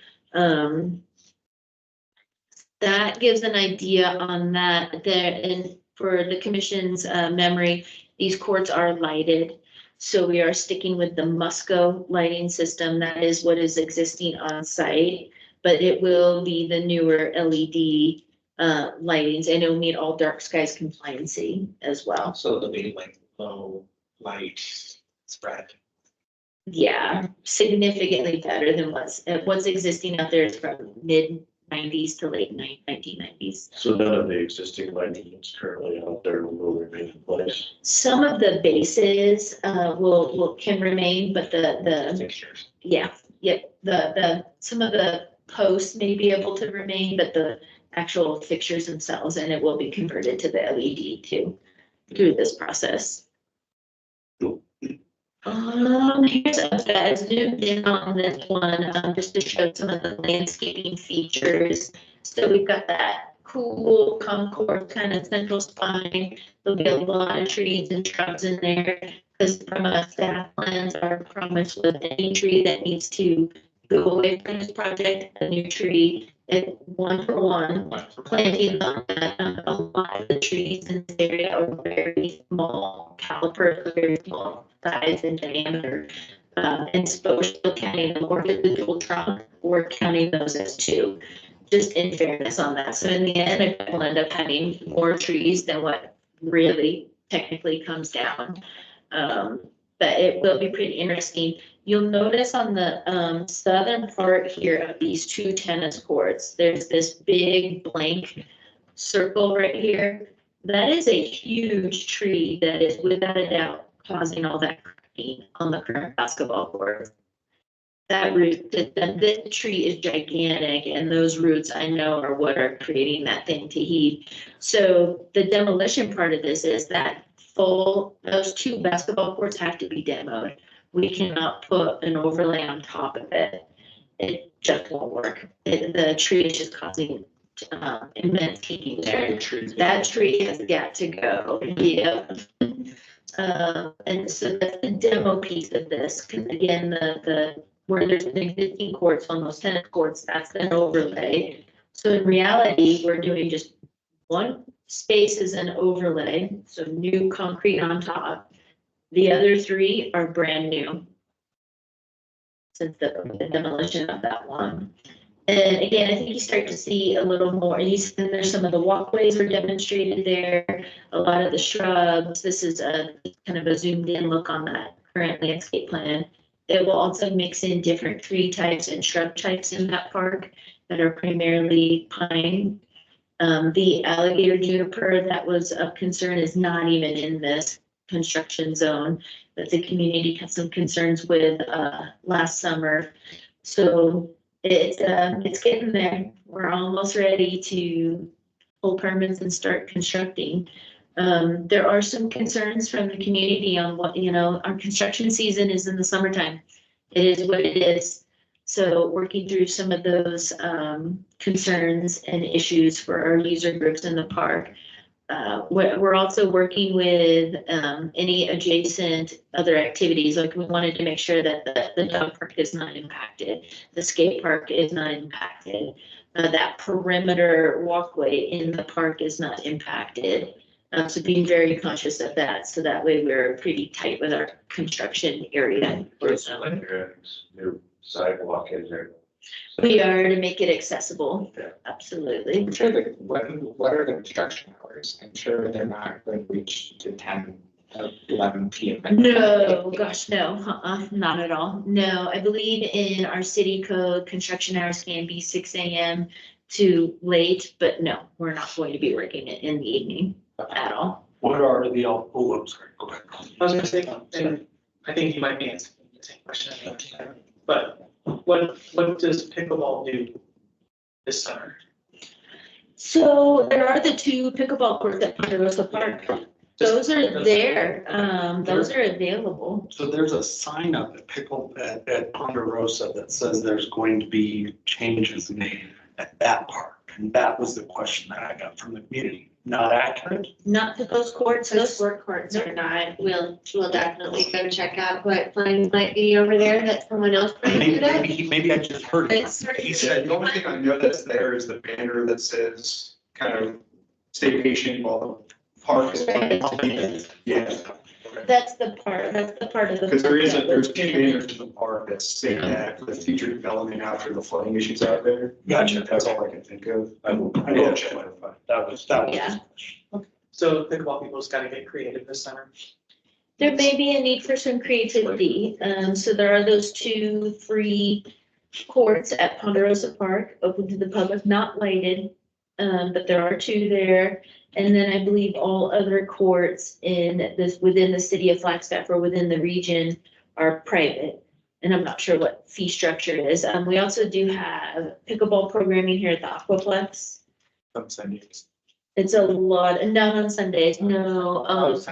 That gives an idea on that there, and for the commission's memory, these courts are lighted. So we are sticking with the Musco lighting system. That is what is existing on site, but it will be the newer LED lightings, and it'll meet all dark skies compliancy as well. So it'll be like low light spread. Yeah, significantly better than what's existing out there is from mid-90s to late 1990s. So none of the existing lighting that's currently out there will remain in place. Some of the bases can remain, but the Fixtures. some of the posts may be able to remain, but the actual fixtures themselves, and it will be converted to the LED too through this process. Here's a zoomed in on this one, just to show some of the landscaping features. So we've got that cool concord kind of central spine. There'll be a lot of trees and shrubs in there, because from a staff plans, our promise was any tree that needs to go away from this project, a new tree, and 1-for-1 planting on that. A lot of the trees in this area are very small calipers, very small size and diameter. And so we're still counting them, or the dual trunk, we're counting those as 2, just in fairness on that. So in the end, I will end up having more trees than what really technically comes down. But it will be pretty interesting. You'll notice on the southern part here of these 2 tennis courts, there's this big blank circle right here. That is a huge tree that is without a doubt causing all that cracking on the current basketball court. That root, this tree is gigantic, and those roots I know are what are creating that thing to heat. So the demolition part of this is that those 2 basketball courts have to be demoed. We cannot put an overlay on top of it. It just won't work. The tree is just causing immense heat there. That tree has got to go. Yeah. And so that's the demo piece of this, because again, where there's an existing courts on those tennis courts, that's an overlay. So in reality, we're doing just one space is an overlay, so new concrete on top. The other 3 are brand new since the demolition of that one. And again, I think you start to see a little more, and there's some of the walkways are demonstrated there, a lot of the shrubs. This is a kind of a zoomed in look on that current landscape plan. It will also mix in different tree types and shrub types in that park that are primarily pine. The alligator juniper that was of concern is not even in this construction zone that the community had some concerns with last summer. So it's getting there. We're almost ready to pull permits and start constructing. There are some concerns from the community on what, our construction season is in the summertime. It is what it is. So working through some of those concerns and issues for our user groups in the park. We're also working with any adjacent other activities. Like we wanted to make sure that the dog park is not impacted, the skate park is not impacted, that perimeter walkway in the park is not impacted. So being very conscious of that, so that way we're pretty tight with our construction area. New sidewalk in there. We are to make it accessible, absolutely. I'm sure what are the construction hours? I'm sure they're not going to reach to 10, 11 PM. No, gosh, no, not at all. No, I believe in our city code, construction hours can be 6 AM to late, but no, we're not going to be working it in the evening at all. What are the, I'm sorry, go ahead. I was gonna say, and I think you might be answering the same question, but what does pickleball do this summer? So there are the 2 pickleball courts at Ponderosa Park. Those are there, those are available. So there's a sign up at Ponderosa that says there's going to be changes made at that park. And that was the question that I got from the community. Not accurate? Not to those courts, Those those, sport courts are not, we'll definitely go check out what fines might be over there that someone else. Maybe I just heard it. It's- He said, The only thing I know that's there is the banner that says kind of stay patient while the park is. Yeah, that's the part of the. because there's 2 banners in the park that say that for the future development after the flooding issues out there. Gotcha. That's all I can think of. I will check. clarify. That was. Yeah. So pickleball people's gotta get creative this summer. There may be a need for some creativity, so there are those 2 free courts at Ponderosa Park, open to the public, not lighted. But there are 2 there, and then I believe all other courts within the city of Flagstaff or within the region are private. And I'm not sure what fee structure is. We also do have pickleball programming here at the Aquaplex. On Sundays. It's a lot, and not on Sundays, no.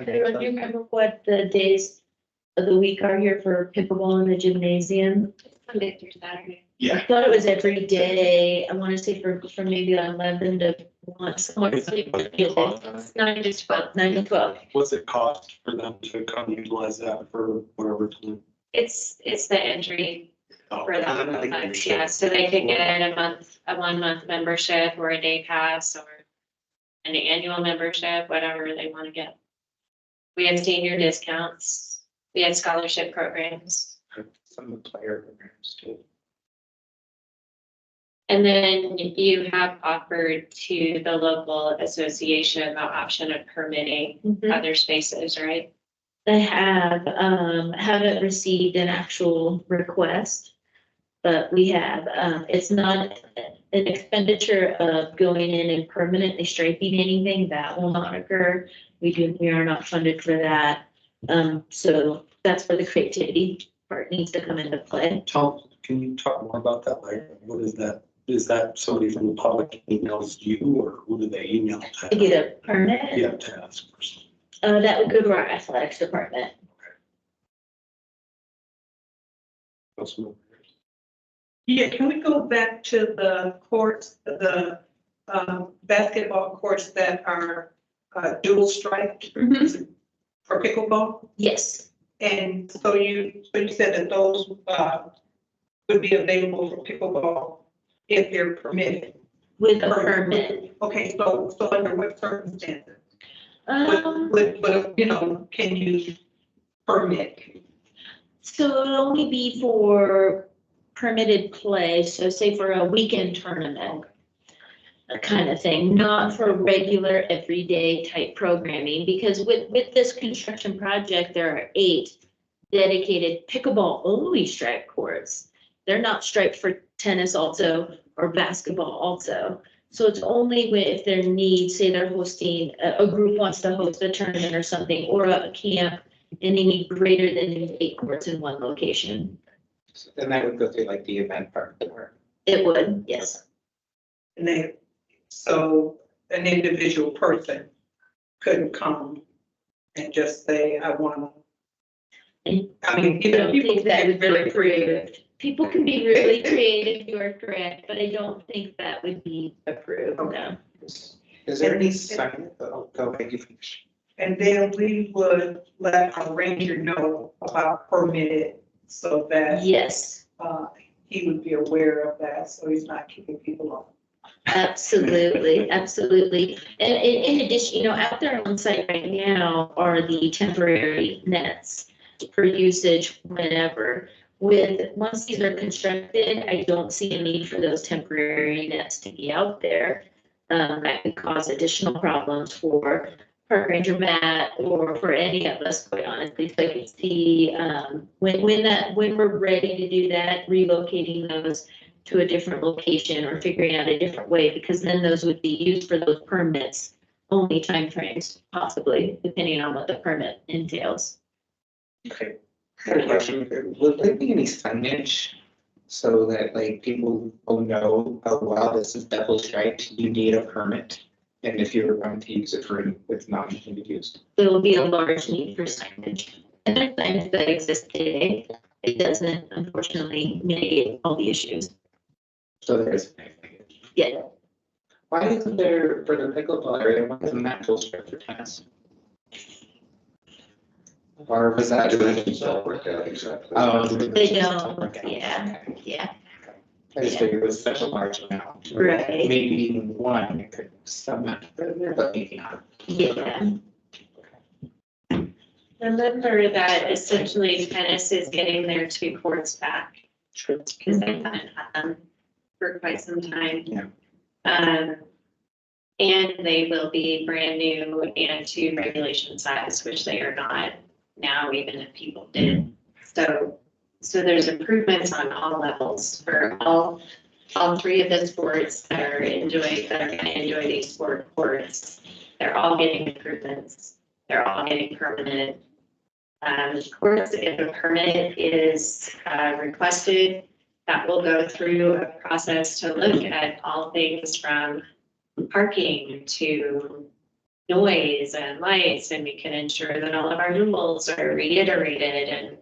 Do you remember what the days of the week are here for pickleball in the gymnasium? Monday through Saturday. I thought it was every day. I want to say from maybe 11 to 1, somewhere. It's 9 to 12. 9 to 12. What's it cost for them to come utilize that for whatever time? It's the entry Oh, for that, yeah, so they could get a 1-month membership or a day pass or an annual membership, whatever they want to get. We have senior discounts, we have scholarship programs. Some of the player programs too. And then you have offered to the local association the option of permitting other spaces, right? I haven't received an actual request, but we have, it's not an expenditure of going in and permanently striping anything. That will not occur. We are not funded for that. So that's where the creativity part needs to come into play. Tom, can you talk more about that? Like, what is that? Is that somebody from the public emails you, or who do they email? To get a permit, Yeah, to ask for something. that would go to our athletics department. Yeah, can we go back to the courts, the basketball courts that are dual striped for pickleball? Yes, And so you said that those would be available for pickleball if they're permitted. with a permit. Okay, so under what circumstances? Can you permit? So it'll only be for permitted play, so say for a weekend tournament. Kind of thing, not for regular everyday type programming, because with this construction project, there are 8 dedicated pickleball only striped courts. They're not striped for tennis also or basketball also. So it's only if their needs, say they're hosting, a group wants to host a tournament or something, or a camp, and they need greater than 8 courts in one location. And that would go through like the event part of the work. It would, yes. And so an individual person couldn't come and just say, I want to. I mean, I don't people think that get would be really creative. People can be really creative, you are correct, but I don't think that would be approved, no. Is there any sign? Oh, go ahead, you finish. And then we would let our ranger know about permitted so that Yes, he would be aware of that, so he's not keeping people off. absolutely, absolutely. And in addition, out there on site right now are the temporary nets for usage whenever. once these are constructed, I don't see a need for those temporary nets to be out there. That could cause additional problems for Park Ranger Matt or for any of us, quite honestly. So I could see, when we're ready to do that, relocating those to a different location or figuring out a different way, because then those would be used for those permits, only timeframes possibly, depending on what the permit entails. Okay. Got a question. Will there be any signage so that like people will know, oh wow, this is double striped, you need a permit? And if you're going to use it for, it's not intended use. There will be a large need for signage. And there's signage that exists today. It doesn't unfortunately mitigate all the issues. So there's. Yeah. Why isn't there, for the pickleball area, why isn't that full strip for tennis? Or was that? Oh. They don't, yeah, yeah, I just figured it was such a large amount. right, Maybe even one could somehow, but maybe not. yeah. Remember that essentially tennis is getting their 2 courts back. True. Because they haven't had them for quite some time. Yeah. And they will be brand new and to regulation size, which they are not now, even if people did. So there's improvements on all levels for all 3 of the sports that are gonna enjoy these sport courts. They're all getting improvements. They're all getting permanent. Of course, if a permit is requested, that will go through a process to look at all things from parking to noise and lights, and we can ensure that all of our rules are reiterated. And,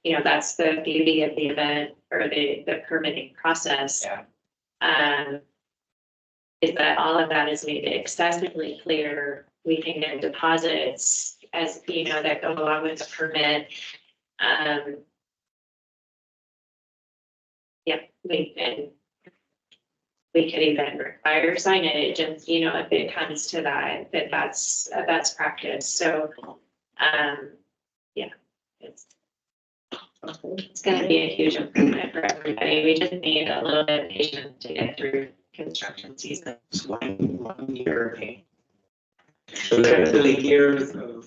you know, that's the beauty of the event or the permitting process. Yeah. Is that all of that is made excessively clear. We can get deposits as, you know, that go along with the permit. Yeah, we could even require signage and, you know, if it comes to that, that's a best practice. So, yeah, it's gonna be a huge improvement for everybody. We just need a little bit of patience to get through construction season. It's 1 year. Okay. So that's the years of.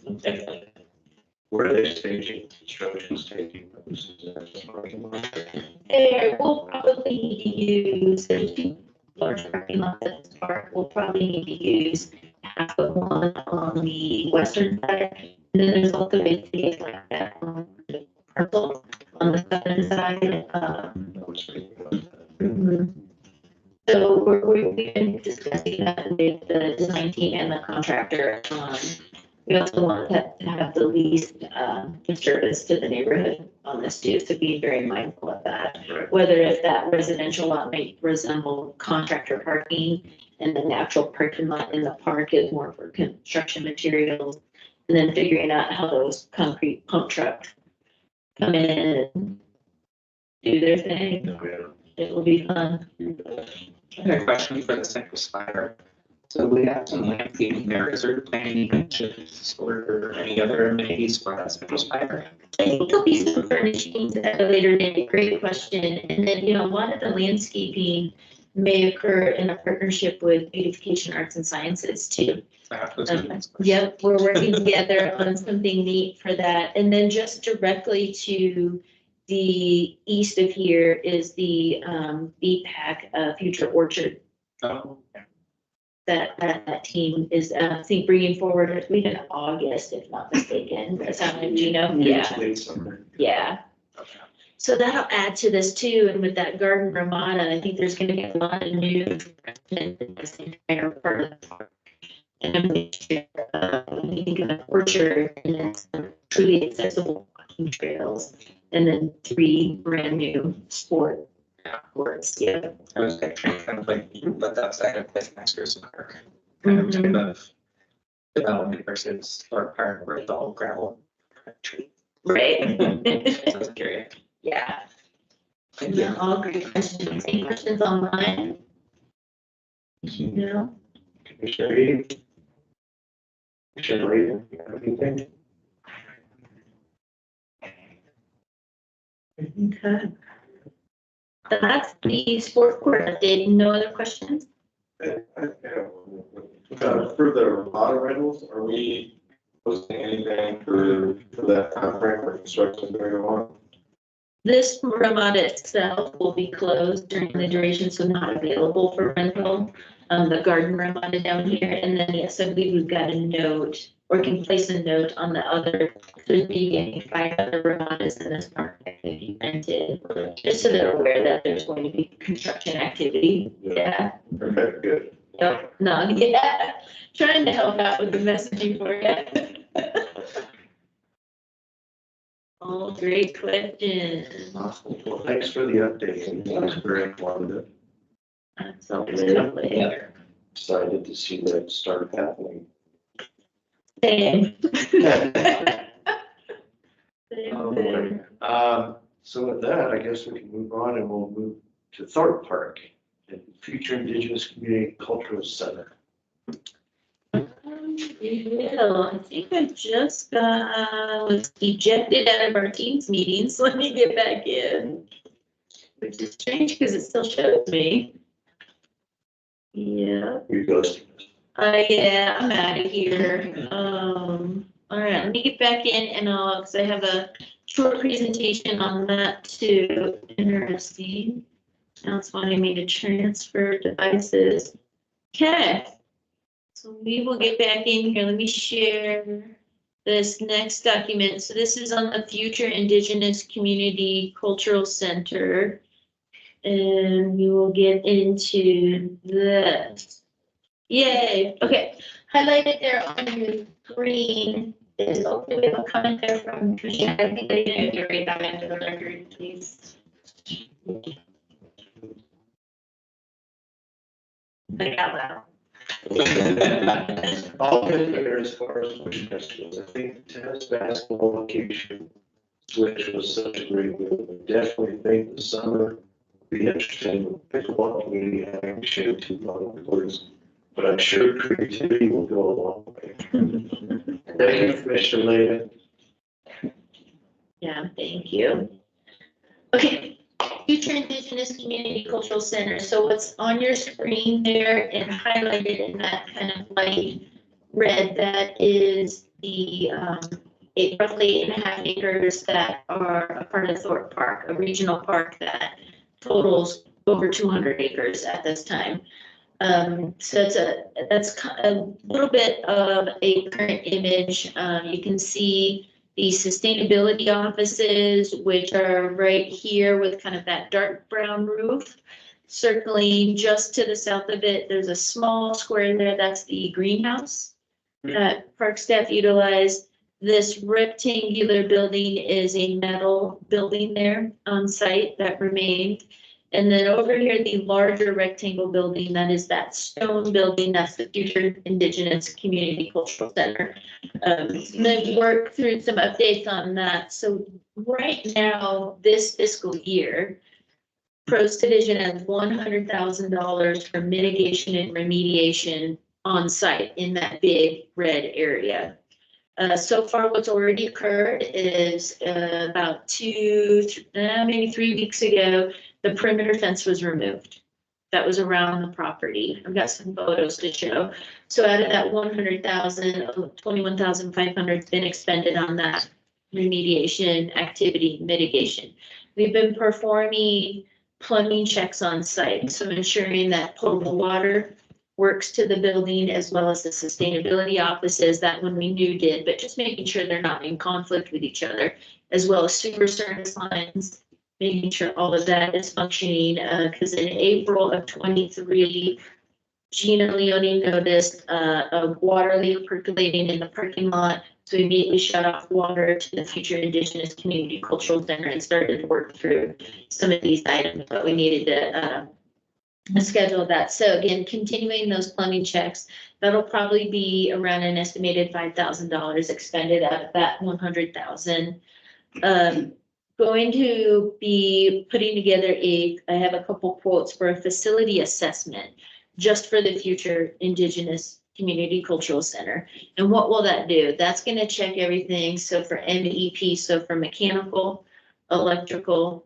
Where are they staging construction staging? There will probably need to use, there's 2 large parking lots at the park. We'll probably need to use half of one on the western side. And then there's also basically like that on the parcel on the southern side. So we've been discussing that with the design team and the contractor. We also want to have the least disturbance to the neighborhood on this too, so be very mindful of that. Whether if that residential lot may resemble contractor parking and the natural parking lot in the park is more for construction materials. And then figuring out how those concrete pump trucks come in and do their thing. It will be fun. I have a question for the Central Spire. So we have some landscaping there. Is there planning benches or any other amenities for that Central Spire? I think there'll be some furnishings at a later date. Great question. And then, you know, a lot of the landscaping may occur in a partnership with Beautification Arts and Sciences too. Yep, we're working together on something neat for that. And then just directly to the east of here is the BPAC Future Orchard. Oh, yeah. That team is, I think, bringing forward, I believe in August, if not mistaken. That sound like, do you know? Yeah, Late summer. yeah. Okay. So that'll add to this too, and with that garden ramada, I think there's gonna be a lot of new in this entire part of the park. And I'm when you think of an orchard and then some truly accessible walking trails, and then 3 brand new sport courts, yeah. I was picturing kind of like, but outside of this Masters Park. Kind of type of development versus our park where it's all gravel. Tree. Right. So I was curious. Yeah. Thank you. All great questions. Any questions online? No? Okay. That's the sport court update. No other questions? For the auto rentals, are we posting anything for that timeframe where construction is going on? This Ramada itself will be closed during the duration, so not available for rental. The garden Ramada down here, and then yes, I believe we've got a note, or can place a note on the other, there's being 5 other Ramadas in this park that can be rented, just so they're aware that there's going to be construction activity. Yeah. Okay, good. Yep, no, yeah, trying to help out with the messaging for you. All great questions. Awesome. Well, thanks for the update. That's very informative. Absolutely. Excited to see that start happening. Same. So with that, I guess we can move on and we'll move to Thorpe Park and Future Indigenous Community Cultural Center. Yeah, I think I just was ejected out of our team's meeting, so let me get back in. Which is strange because it still shows me. Yeah. You ghosting us. Yeah, I'm out of here. All right, let me get back in and cause I have a short presentation on that too. Interesting. Now it's wanting me to transfer devices. Okay. So we will get back in here. Let me share this next document. So this is on the Future Indigenous Community Cultural Center. And we will get into this. Yay, okay. Highlighted there on your screen is, hopefully we have a comment there from Tricia. I think I didn't get right back into the record, please. I got that. All good there as far as wish list goes. I think the tennis basketball location switch was such a great move. I definitely think the summer will be interesting with pickleball community having to share 2 public courts. But I'm sure creativity will go a long way. Thank you, Commissioner Layden. Yeah, thank you. Okay, Future Indigenous Community Cultural Center. So what's on your screen there and highlighted in that kind of light red, that is the roughly 8.5 acres that are a part of Thorpe Park, a regional park that totals over 200 acres at this time. So that's a little bit of a current image. You can see the sustainability offices, which are right here with kind of that dark brown roof. Circling just to the south of it, there's a small square there, that's the greenhouse that park staff utilized. This rectangular building is a metal building there on site that remained. And then over here, the larger rectangle building, that is that stone building, that's the Future Indigenous Community Cultural Center. Then work through some updates on that. So right now, this fiscal year, Pros Division has $100,000 for mitigation and remediation on site in that big red area. So far, what's already occurred is about maybe 3 weeks ago, the perimeter fence was removed. That was around the property. I've got some photos to show. So out of that 100,000, 21,500 has been expended on that remediation activity mitigation. We've been performing plumbing checks on site, so ensuring that potable water works to the building, as well as the sustainability offices, that one we knew did, but just making sure they're not in conflict with each other, as well as sewer service lines, making sure all of that is functioning, because in April of 23, Gina Leone noticed a water leak percolating in the parking lot, so we immediately shut off water to the Future Indigenous Community Cultural Center and started to work through some of these items, but we needed to schedule that. So again, continuing those plumbing checks, that'll probably be around an estimated $5,000 expended out of that 100,000. Going to be putting together I have a couple quotes for a facility assessment just for the Future Indigenous Community Cultural Center. And what will that do? That's going to check everything. So for MEP, so for mechanical, electrical,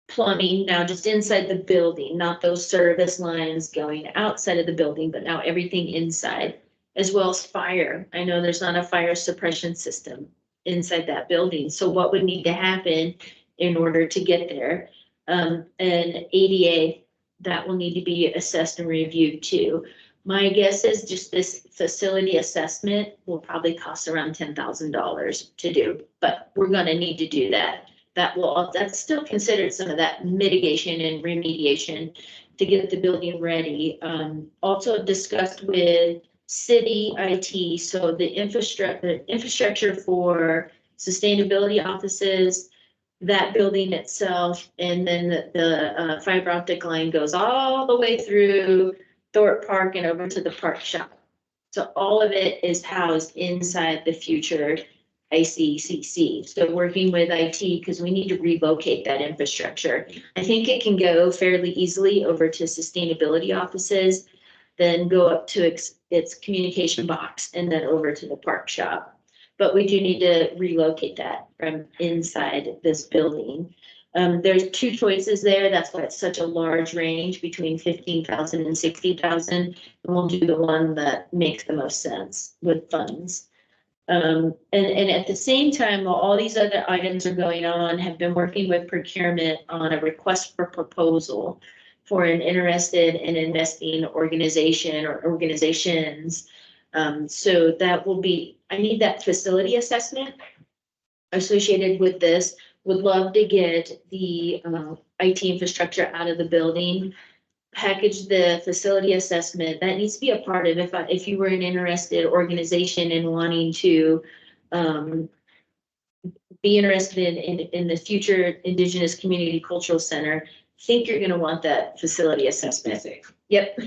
plumbing, now just inside the building, not those service lines going outside of the building, but now everything inside, as well as fire. I know there's not a fire suppression system inside that building, so what would need to happen in order to get there? And ADA, that will need to be assessed and reviewed too. My guess is just this facility assessment will probably cost around $10,000 to do, but we're gonna need to do that. That's still considered some of that mitigation and remediation to get the building ready. Also discussed with city IT, so the infrastructure for sustainability offices, that building itself, and then the fiber optic line goes all the way through Thorpe Park and over to the park shop. So all of it is housed inside the future ICCC. So working with IT, because we need to relocate that infrastructure. I think it can go fairly easily over to sustainability offices, then go up to its communication box and then over to the park shop. But we do need to relocate that from inside this building. There's two choices there. That's why it's such a large range between 15,000 and 60,000. And we'll do the one that makes the most sense with funds. And at the same time, while all these other items are going on, have been working with procurement on a request for proposal for an interested in investing organization or organizations. So that will be, I need that facility assessment associated with this. Would love to get the IT infrastructure out of the building, package the facility assessment. That needs to be a part of if you were an interested organization and wanting to be interested in the future Indigenous Community Cultural Center. Think you're going to want that facility assessment. Yep.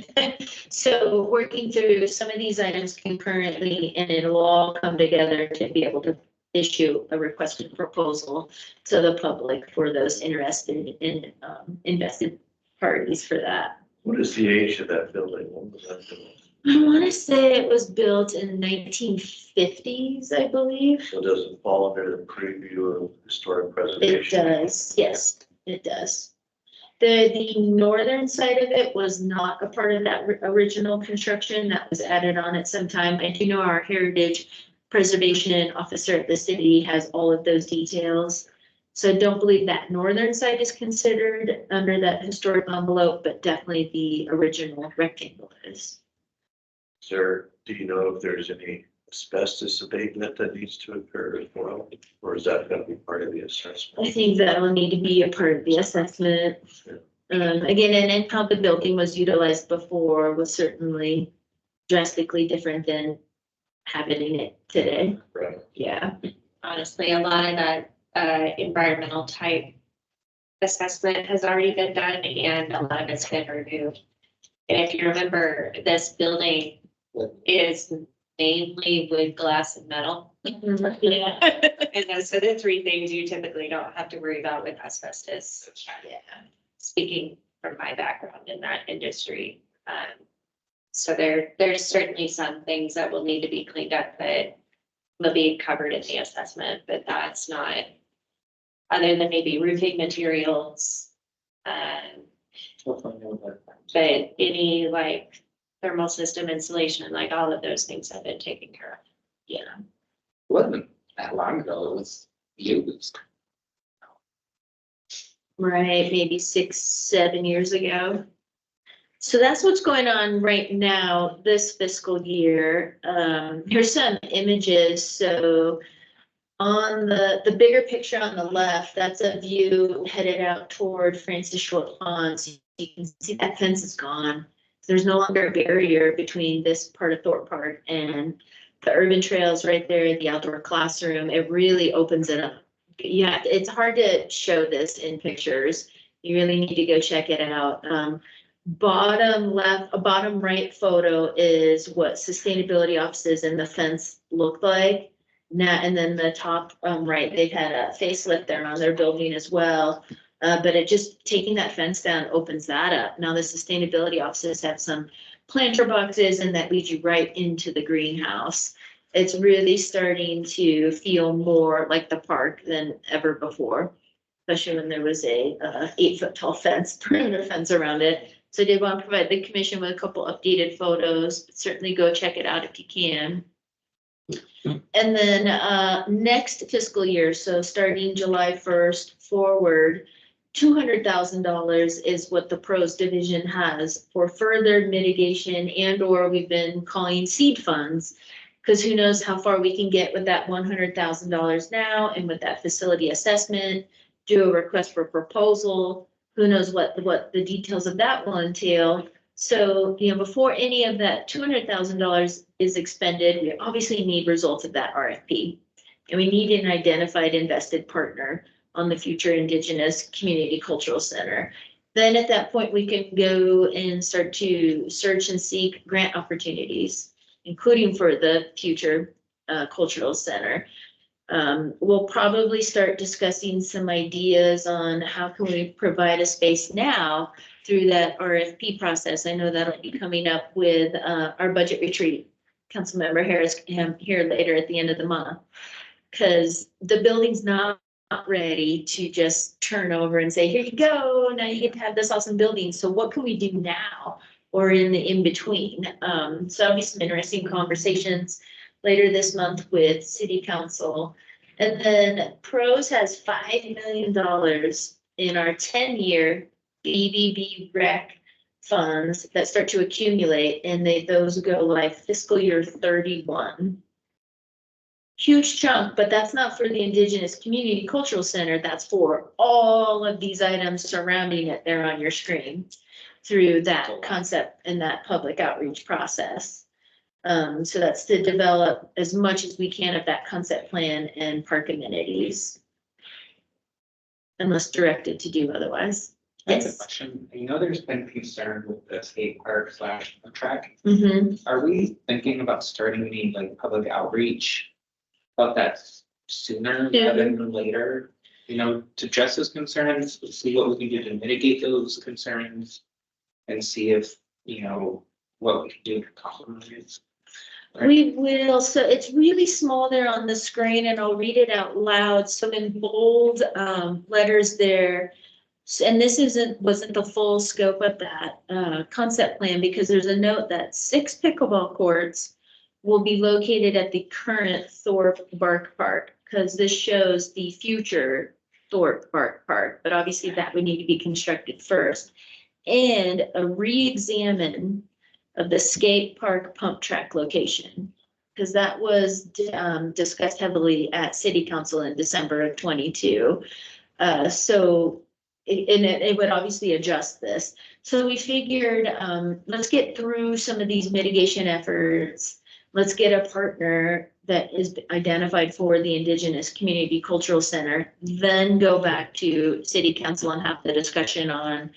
So working through some of these items concurrently, and it'll all come together to be able to issue a requested proposal to the public for those interested in invested parties for that. What is the age of that building? When was that built? I want to say it was built in 1950s, I believe. So does it fall under the preview of historic It preservation? does, yes, it does. The northern side of it was not a part of that original construction. That was added on at some time. I do know our heritage preservation officer at the city has all of those details. So I don't believe that northern side is considered under that historic envelope, but definitely the original rectangle is. Sir, do you know if there's any asbestos abatement that needs to occur as well? Or is that going to be part of the assessment? I think that will need to be a part of the assessment. Again, and how the building was utilized before was certainly drastically different than having it today. Right. Yeah, honestly, a lot of that environmental type assessment has already been done and a lot of it's been removed. And if you remember, this building is mainly wood, glass, and metal. Yeah. And those are the three things you typically don't have to worry about with asbestos. Yeah. Speaking from my background in that industry. So there's certainly some things that will need to be cleaned up that will be covered in the assessment, but that's not, other than maybe roofing materials. But any like thermal system insulation, like all of those things have been taken care of. Yeah. Wasn't that long ago, it was used. Right, maybe 6-7 years ago. So that's what's going on right now, this fiscal year. Here's some images. So on the bigger picture on the left, that's a view headed out toward Francis Short Pond. So you can see that fence is gone. There's no longer a barrier between this part of Thorpe Park and the urban trails right there, the outdoor classroom. It really opens it up. Yeah, it's hard to show this in pictures. You really need to go check it out. Bottom left, bottom right photo is what sustainability offices and the fence look like. Now, and then the top right, they've had a facelift there on their building as well. But it just taking that fence down opens that up. Now the sustainability offices have some planter boxes and that leads you right into the greenhouse. It's really starting to feel more like the park than ever before. especially when there was a 8-foot tall fence, perimeter fence around it. So I did want to provide the commission with a couple updated photos. Certainly go check it out if you can. And then next fiscal year, so starting July 1st forward, $200,000 is what the pros division has for further mitigation and or we've been calling seed funds. Because who knows how far we can get with that $100,000 now and with that facility assessment, do a request for proposal. Who knows what the details of that will entail. So, before any of that $200,000 is expended, we obviously need results of that RFP. And we need an identified invested partner on the future Indigenous Community Cultural Center. Then at that point, we can go and start to search and seek grant opportunities, including for the future cultural center. We'll probably start discussing some ideas on how can we provide a space now through that RFP process. I know that'll be coming up with our budget retreat. Councilmember Harris here later at the end of the month. Because the building's not ready to just turn over and say, here you go, now you get to have this awesome building. So what can we do now or in the in-between? So there'll be some interesting conversations later this month with City Council. And then PROS has $5 million in our 10-year BBB rec funds that start to accumulate, and those go like fiscal year 31. Huge chunk, but that's not for the Indigenous Community Cultural Center. That's for all of these items surrounding it there on your screen through that concept and that public outreach process. So that's to develop as much as we can of that concept plan and park amenities. Unless directed to do otherwise. I have a Yes. question. There's been concern with the skate park / track. Mm-hmm. Are we thinking about starting any like public outreach about that sooner rather than later? To address those concerns, see what we can do to mitigate those concerns and see if, what we can do to compromise. We will, so it's really small there on the screen and I'll read it out loud. So in bold letters there, and this wasn't the full scope of that concept plan because there's a note that 6 pickleball courts will be located at the current Thorpe Bark Park because this shows the future Thorpe Bark Park, but obviously that would need to be constructed first. And a re-examine of the skate park pump track location, because that was discussed heavily at City Council in December of 22. So it would obviously adjust this. So we figured, let's get through some of these mitigation efforts. Let's get a partner that is identified for the Indigenous Community Cultural Center, then go back to City Council and have the discussion on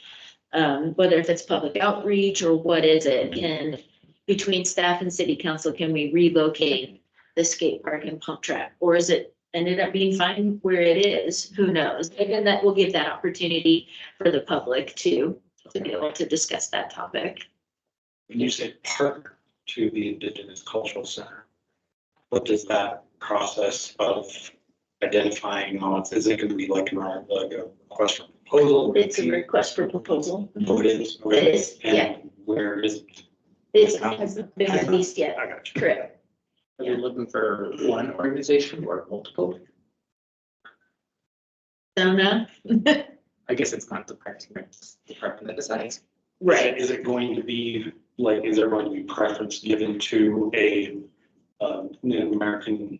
whether if it's public outreach or what is it, and between staff and City Council, can we relocate the skate park and pump track? Or is it ended up being fine where it is? Who knows? And that will give that opportunity for the public to be able to discuss that topic. When you say partner to the Indigenous Cultural Center, what does that process of identifying, is it going to be like a request for proposal? It's a request for proposal. Oh, it is? It is, yeah. And where is it? It hasn't been released yet. I got you. Correct. Are you looking for one organization or multiple? Don't know. I guess it's not the department that decides. Right. Is it going to be, is there going to be preference given to a Native American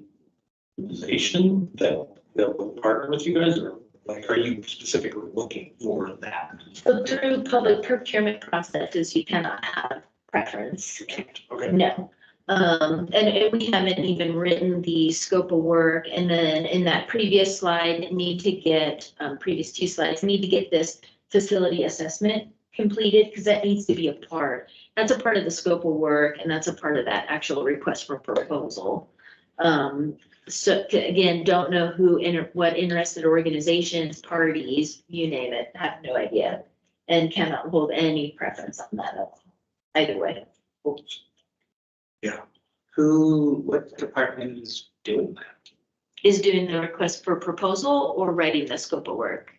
organization that will partner with you guys, or are you specifically looking for that? So through public procurement processes, you cannot have preference. You can't, okay. No. And we haven't even written the scope of work. And then in that previous slide, need to get, previous 2 slides, need to get this facility assessment completed because that needs to be a part. That's a part of the scope of work and that's a part of that actual request for proposal. So again, don't know what interested organizations, parties, you name it, have no idea. And cannot hold any preference on that at all, either way. What department is doing that? Is doing the request for proposal or writing the scope of work?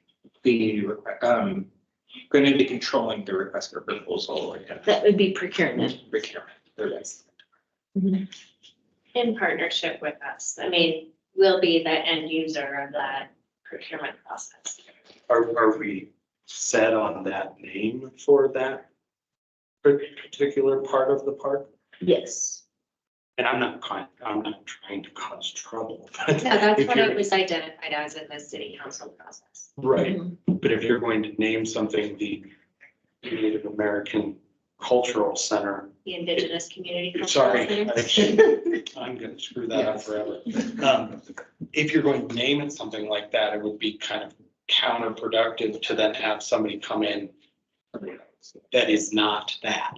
be, going to be controlling the request for proposal and That would be procurement. procurement? There is. In partnership with us. I mean, we'll be the end user of that procurement process. Are we set on that name for that particular part of the park? Yes. And I'm not trying to cause trouble. No, that's If what you're- it was identified as in the city council process. Right, but if you're going to name something the Native American Cultural Center, The Indigenous Community. Cultural sorry, Center. I'm gonna screw that up forever. If you're going to name it something like that, it would be kind of counterproductive to then have somebody come in that is not that.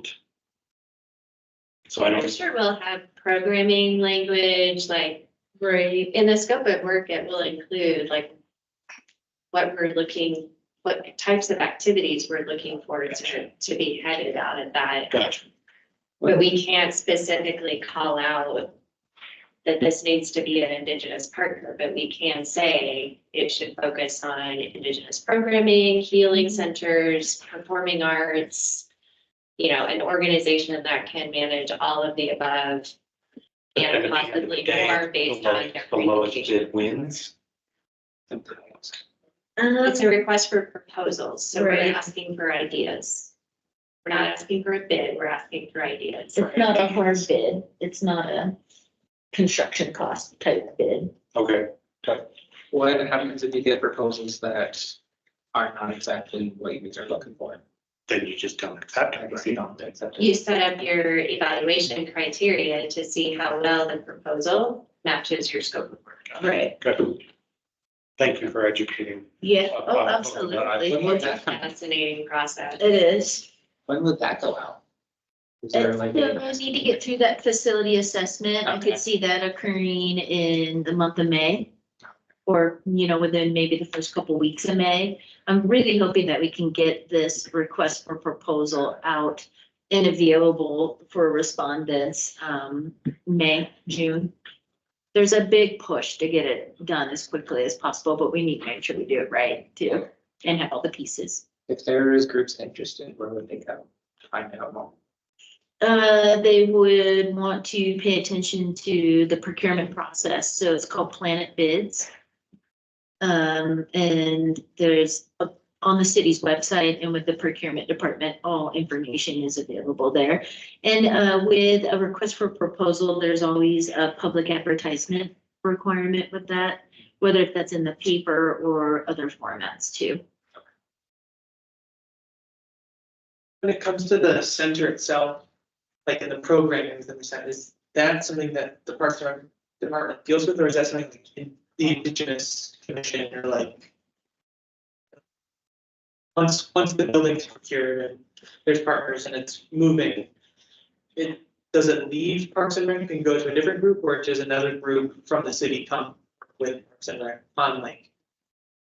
So I I'm don't, sure we'll have programming language, like, Right. in the scope of work, it will include like what types of activities we're looking for to be headed out of that. gotcha. But we can't specifically call out that this needs to be an Indigenous partner, but we can say it should focus on Indigenous programming, healing centers, performing arts, an organization that can manage all of the above And and at the end of the possibly day, more based on their the lowest communication. bid wins. It's a request for proposals, so we're Right. asking for ideas. We're not asking for a bid, we're asking for ideas. It's not a hard bid. It's not a construction cost type bid. Okay, What happens if you get proposals that are not exactly what you guys are looking for? then you just don't accept I it, guess you right? don't accept You it. set up your evaluation criteria to see how well the proposal matches your scope of work. Right. Good. Thank you for educating. Yeah. Oh, When absolutely. was It's a that? fascinating process. It is. When would that go out? Is there It's like? still gonna need to get through that facility assessment. I Okay. could see that occurring in the month of May. Or, within maybe the first couple weeks of May. I'm really hoping that we can get this request for proposal out and available for respondents, May, June. There's a big push to get it done as quickly as possible, but we need to make sure we do it right too, and have all the pieces. If there is groups interested, where would they go to find out more? They would want to pay attention to the procurement process, so it's called Planet Bids. And there's on the city's website and with the procurement department, all information is available there. And with a request for proposal, there's always a public advertisement requirement with that, whether that's in the paper or other formats too. When it comes to the center itself, like in the programming within the center, is that something that the Parks and Rec Department deals with, or is that something like the Indigenous Commission or like? Once the building's procured and there's partners and it's moving, does it leave Parks and Rec and go to a different group, or does another group from the city come with Parks and Rec on like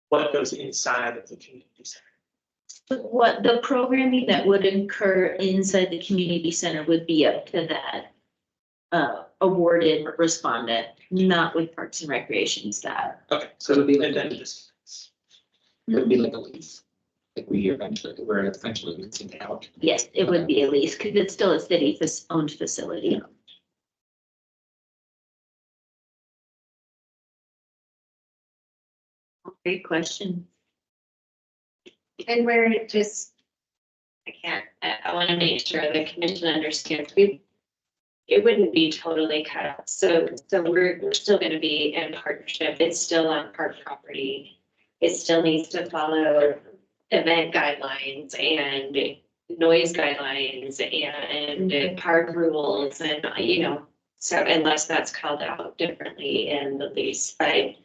what goes inside of the community center? What the programming that would occur inside the community center would be up to that awarded respondent, not with Parks and Recreation staff. Okay, So it would be like and then a- just. It would be like a lease. Like we're essentially leasing it out. Yes, it would be a lease because it's still a city owned facility. Great question. And we're just, I want to make sure the commission understands, it wouldn't be totally cut out. So we're still going to be in partnership. It's still on park property. It still needs to follow event guidelines and noise guidelines and park rules and, so unless that's called out differently in the lease, but,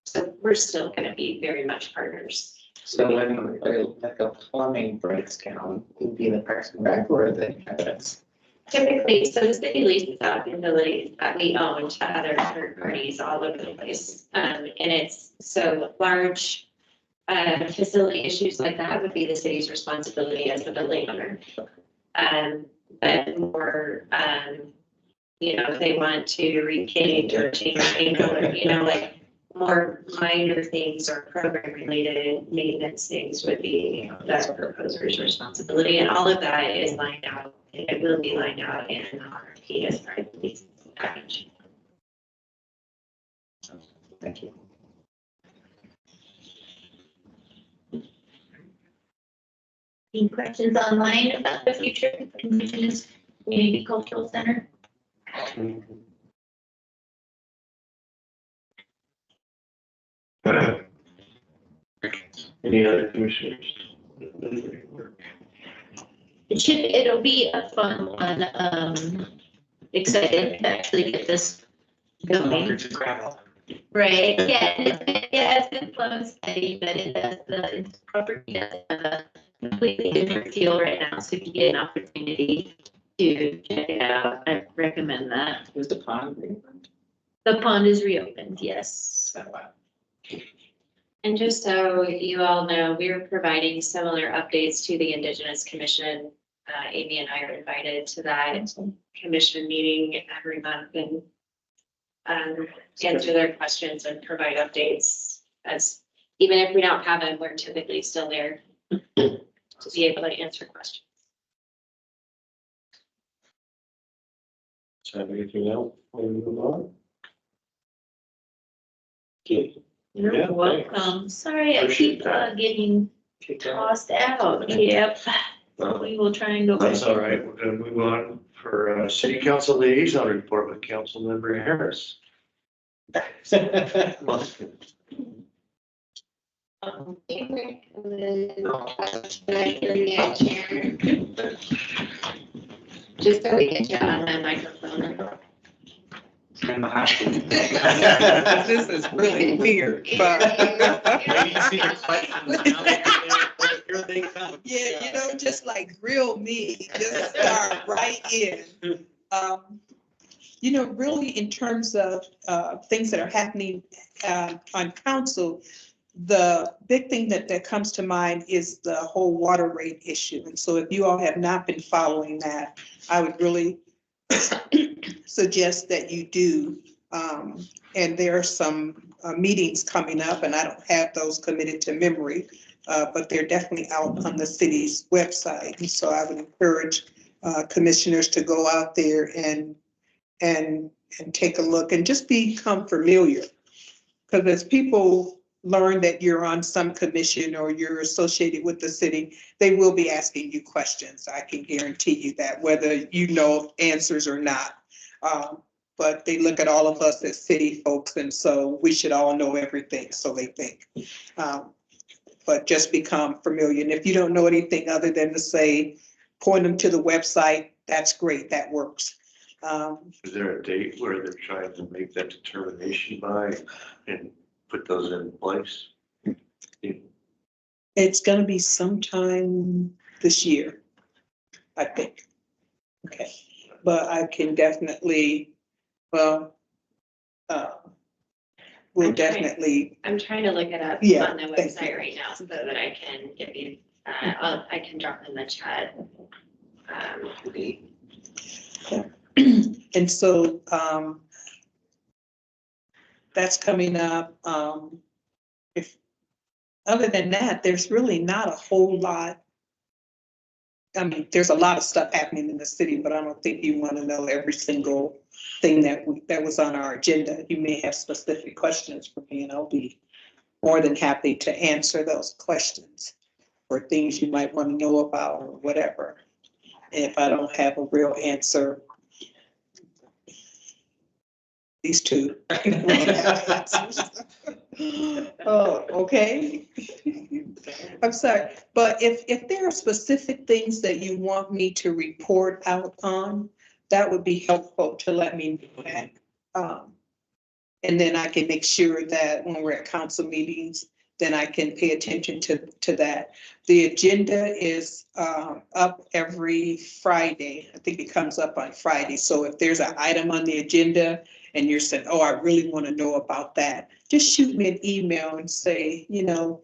so we're still going to be very much partners. So when like a plumbing breaks down, it would be the Parks and Rec or the inhabitants. Typically, so the city leases out facilities that we own to other third parties all over the place. And it's so large facility issues like that would be the city's responsibility as the building owner. But more, if they want to repaint or change paint or, like more minor things or program related maintenance things would be the proposer's responsibility. And all of that is lined out. It will be lined out in the RFP as part of the lease package. Thank you. Any questions online about the future of the Indigenous Community Cultural Center? Any other commissioners? It'll be a fun one. Excited to actually get this Longer going. to travel. Right, it's been slow and steady, but it does, the property does have a completely different feel right now, so if you get an opportunity to check it out, I recommend that. Was the pond reopened? The pond is reopened, yes. Oh, wow. And just so you all know, we are providing similar updates to the Indigenous Commission. Amy and I are invited to that commission meeting every month and answer their questions and provide updates. As even if we don't have them, we're typically still there to be able to answer questions. Is there anything else? We'll move on. You're Yeah, welcome. Sorry, I Appreciate keep that. getting tossed out. Yep. We will try and go back. That's all right. We're gonna move on for city council liaison report with council member Harris. Just so we can chat on that microphone. In the hospital. This is really weird, but. Yeah, you know, just like grill me, just start right in. You know, really in terms of things that are happening on council, the big thing that comes to mind is the whole water rate issue. And so if you all have not been following that, I would really suggest that you do. And there are some meetings coming up, and I don't have those committed to memory, but they're definitely out on the city's website. And so I would encourage commissioners to go out there and take a look and just become familiar. Because as people learn that you're on some commission or you're associated with the city, they will be asking you questions. I can guarantee you that, whether you know answers or not. But they look at all of us as city folks, and so we should all know everything, so they think. But just become familiar. And if you don't know anything other than to say, point them to the website, that's great, that works. Is there a date where they're trying to make that determination by and put those in place? It's gonna be sometime this year, I think. Okay, but I can definitely, well, we'll definitely, I'm trying to look it up Yeah, on the thank website you. right now so that I can give you, I can drop in the chat. and so, that's coming up. If, other than that, there's really not a whole lot. I mean, there's a lot of stuff happening in the city, but I don't think you want to know every single thing that was on our agenda. You may have specific questions for me, and I'll be more than happy to answer those questions or things you might want to know about or whatever. And if I don't have a real answer, these two. Oh, okay. I'm sorry, but if there are specific things that you want me to report out on, that would be helpful to let me know that. And then I can make sure that when we're at council meetings, then I can pay attention to that. The agenda is up every Friday. I think it comes up on Friday. So if there's an item on the agenda and you're saying, oh, I really want to know about that, just shoot me an email and say, you know,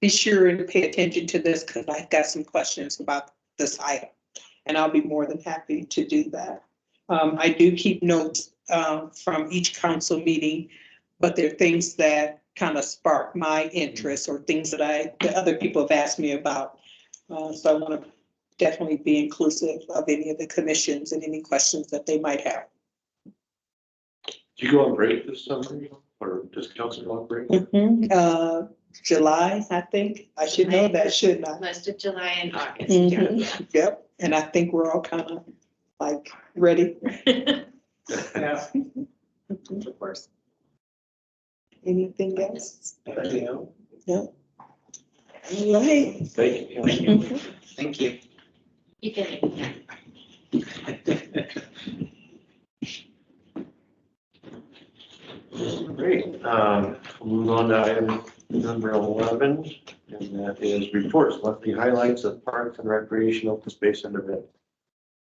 be sure to pay attention to this because I've got some questions about this item. And I'll be more than happy to do that. I do keep notes from each council meeting but there are things that kind of spark my interest or things that that other people have asked me about. So I want to definitely be inclusive of any of the commissions and any questions that they might have. Do you go on break this summer or does council go on break? July, I think. I should know that, shouldn't I? Most of July and August. Mhm. Yep, and I think we're all kind of like ready. Yeah. Of course. Anything else? You No. All right. Thank you. Mhm. Thank you. You can, Great. We'll move on to item number 11, and that is reports, monthly highlights of parks and recreation open space and event.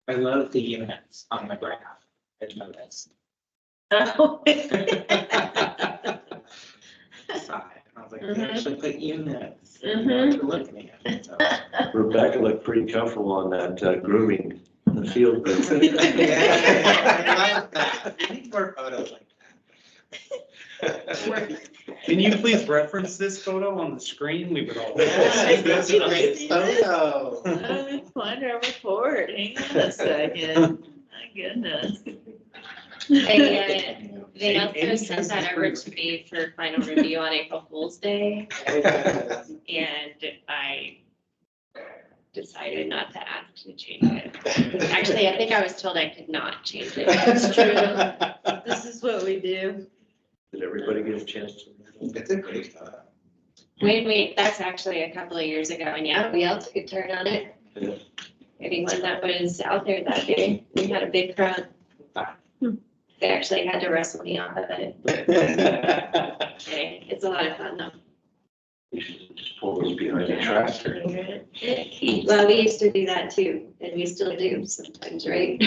I love the units on the graph. I noticed. oh. I was like, they actually put units. Mhm. They're looking at it, so. Rebecca looked pretty comfortable on that grooming the field. I like that. I need more photos like that. Can you please reference this photo on the screen? We would all. That's a great photo. Let me find our report. Hang on a second. My goodness. They also sent that over to me for final review on April Fool's Day, and I decided not to ask to change it. Actually, I think I was told I could not change it. It's true. This is what we do. Did everybody get a chance to? It's a great photo. Wait, that's actually a couple of years ago, and yeah, we all took a turn on it. Yeah. Anyone that was out there that day, we had a big crowd. They actually had to wrestle me off of it. Okay, it's a lot of fun though. You should just pull those behind the tractor. Well, we used to do that too, and we still do sometimes, right?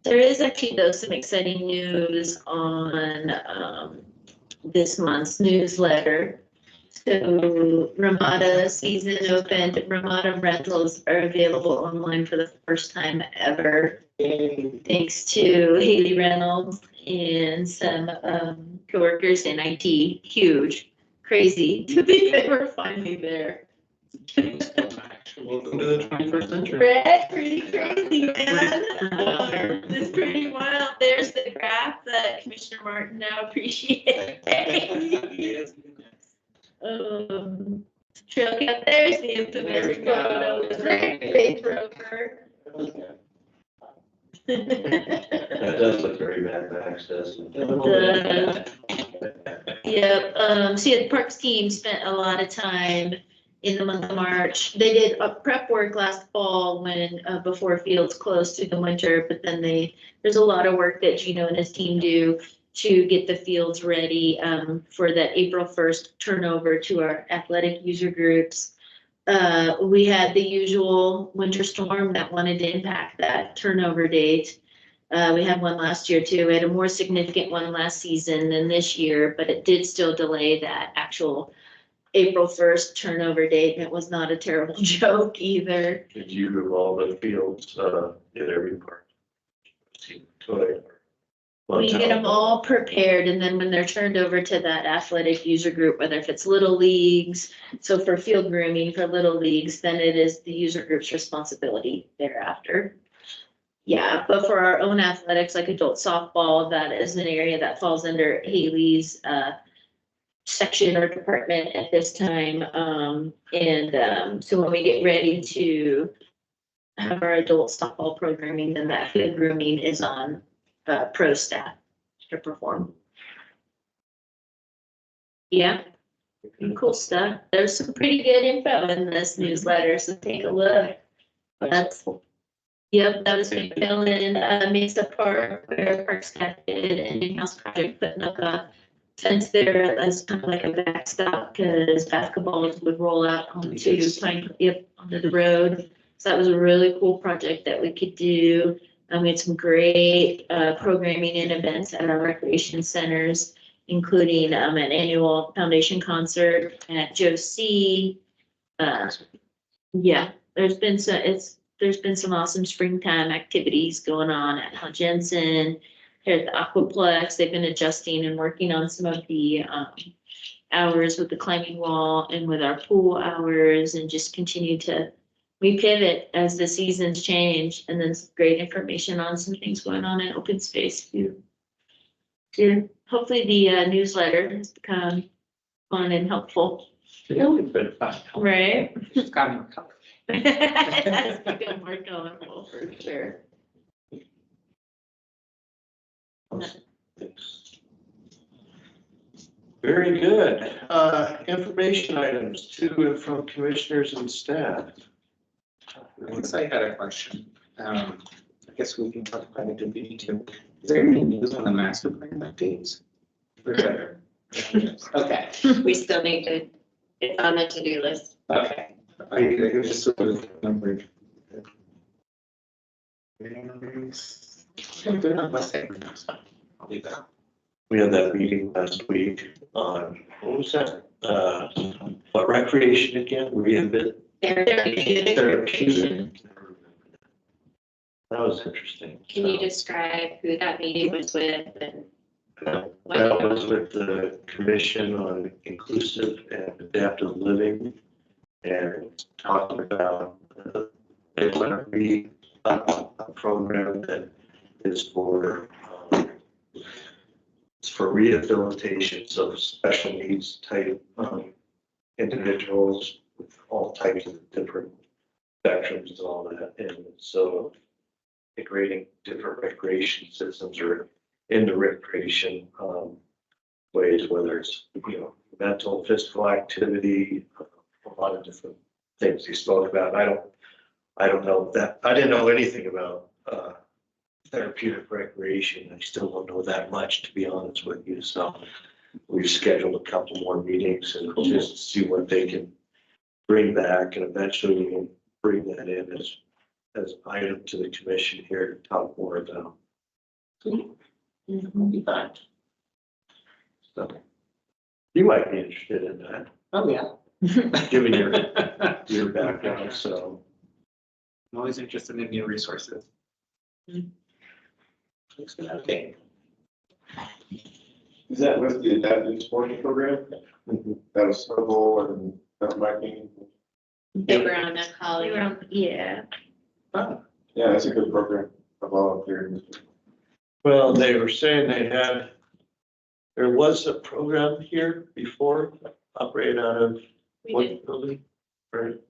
There is actually though some exciting news on this month's newsletter. So Ramada season opened. Ramada rentals are available online for the first time ever. Thanks to Haley Reynolds and some coworkers in IT. Huge, crazy to be ever finally there. Welcome to the 21st century. Red, pretty crazy, man. It's pretty wild. There's the graph that Commissioner Martin now appreciates. Trail Cat, there's the infamous photo of the Range Rover. That does look very Mad Max, doesn't it? Yep, so yeah, the parks team spent a lot of time in the month of March. They did prep work last fall when, before fields closed through the winter, but then there's a lot of work that Gino and his team do to get the fields ready, for that April 1st turnover to our athletic user groups. We had the usual winter storm that wanted to impact that turnover date. We had one last year too. We had a more significant one last season than this year, but it did still delay that actual April 1st turnover date. And it was not a terrible joke either. Did you do all the fields in every park? We get them all prepared, and then when they're turned over to that athletic user group, whether if it's little leagues, so for field grooming for little leagues, then it is the user group's responsibility thereafter. Yeah, but for our own athletics, like adult softball, that is an area that falls under Haley's section or department at this time. So when we get ready to have our adult softball programming, then that field grooming is on pro staff to perform. Yeah, cool stuff. There's some pretty good info in this newsletter, so take a look. Yep, that was Phil in Mesa Park, where Park staff did an in-house project putting up a fence there as kind of like a backstop because basketballs would roll out onto the road. So that was a really cool project that we could do. We had some great programming and events at our recreation centers, including an annual foundation concert at Joe C. Yeah, there's been some awesome springtime activities going on at Jensen. here at the Aquaplex. They've been adjusting and working on some of the hours with the climbing wall and with our pool hours, and just continue to, we pivot as the seasons change, and then some great information on some things going on in open space too. Yeah, hopefully the newsletter has become fun and helpful, Yeah, we've been fun. right? It's got more color. It's become more colorful for sure. Very good. Information items to and from commissioners and staff. I guess I had a question. I guess we can talk about it if we need to. Is there any news on the master plan updates? Okay, We still need to, it's on the to-do list. okay. I just sort of remembered. They're not my favorite. I'll leave that. We had that meeting last week on, what was that? What recreation again? Reinvent. Therapeutic. That was interesting. Can you describe who that meeting was with and That was with the Commission on Inclusive and Adaptive Living, and talking about they want to be a program that is for it's for rehabilitation, so special needs type individuals with all types of different spectrums and all that, and so integrating different recreation systems or into recreation ways, whether it's, mental, physical activity, a lot of different things he spoke about. I don't know that, I didn't know anything about therapeutic recreation. I still don't know that much, to be honest with you. So we've scheduled a couple more meetings and just see what they can bring back, and eventually we can bring that in as an item to the commission here to talk more about. So you might be interested in that, Oh, yeah. given your background, so. I'm always interested in new resources. Thanks for that. Okay. Is that with the adaptive sports program? That was snowball and that might be, they were on a call? Yeah. Oh, yeah, it's a good program. I volunteered. Well, they were saying there was a program here before, operated out of We what did. building? Right.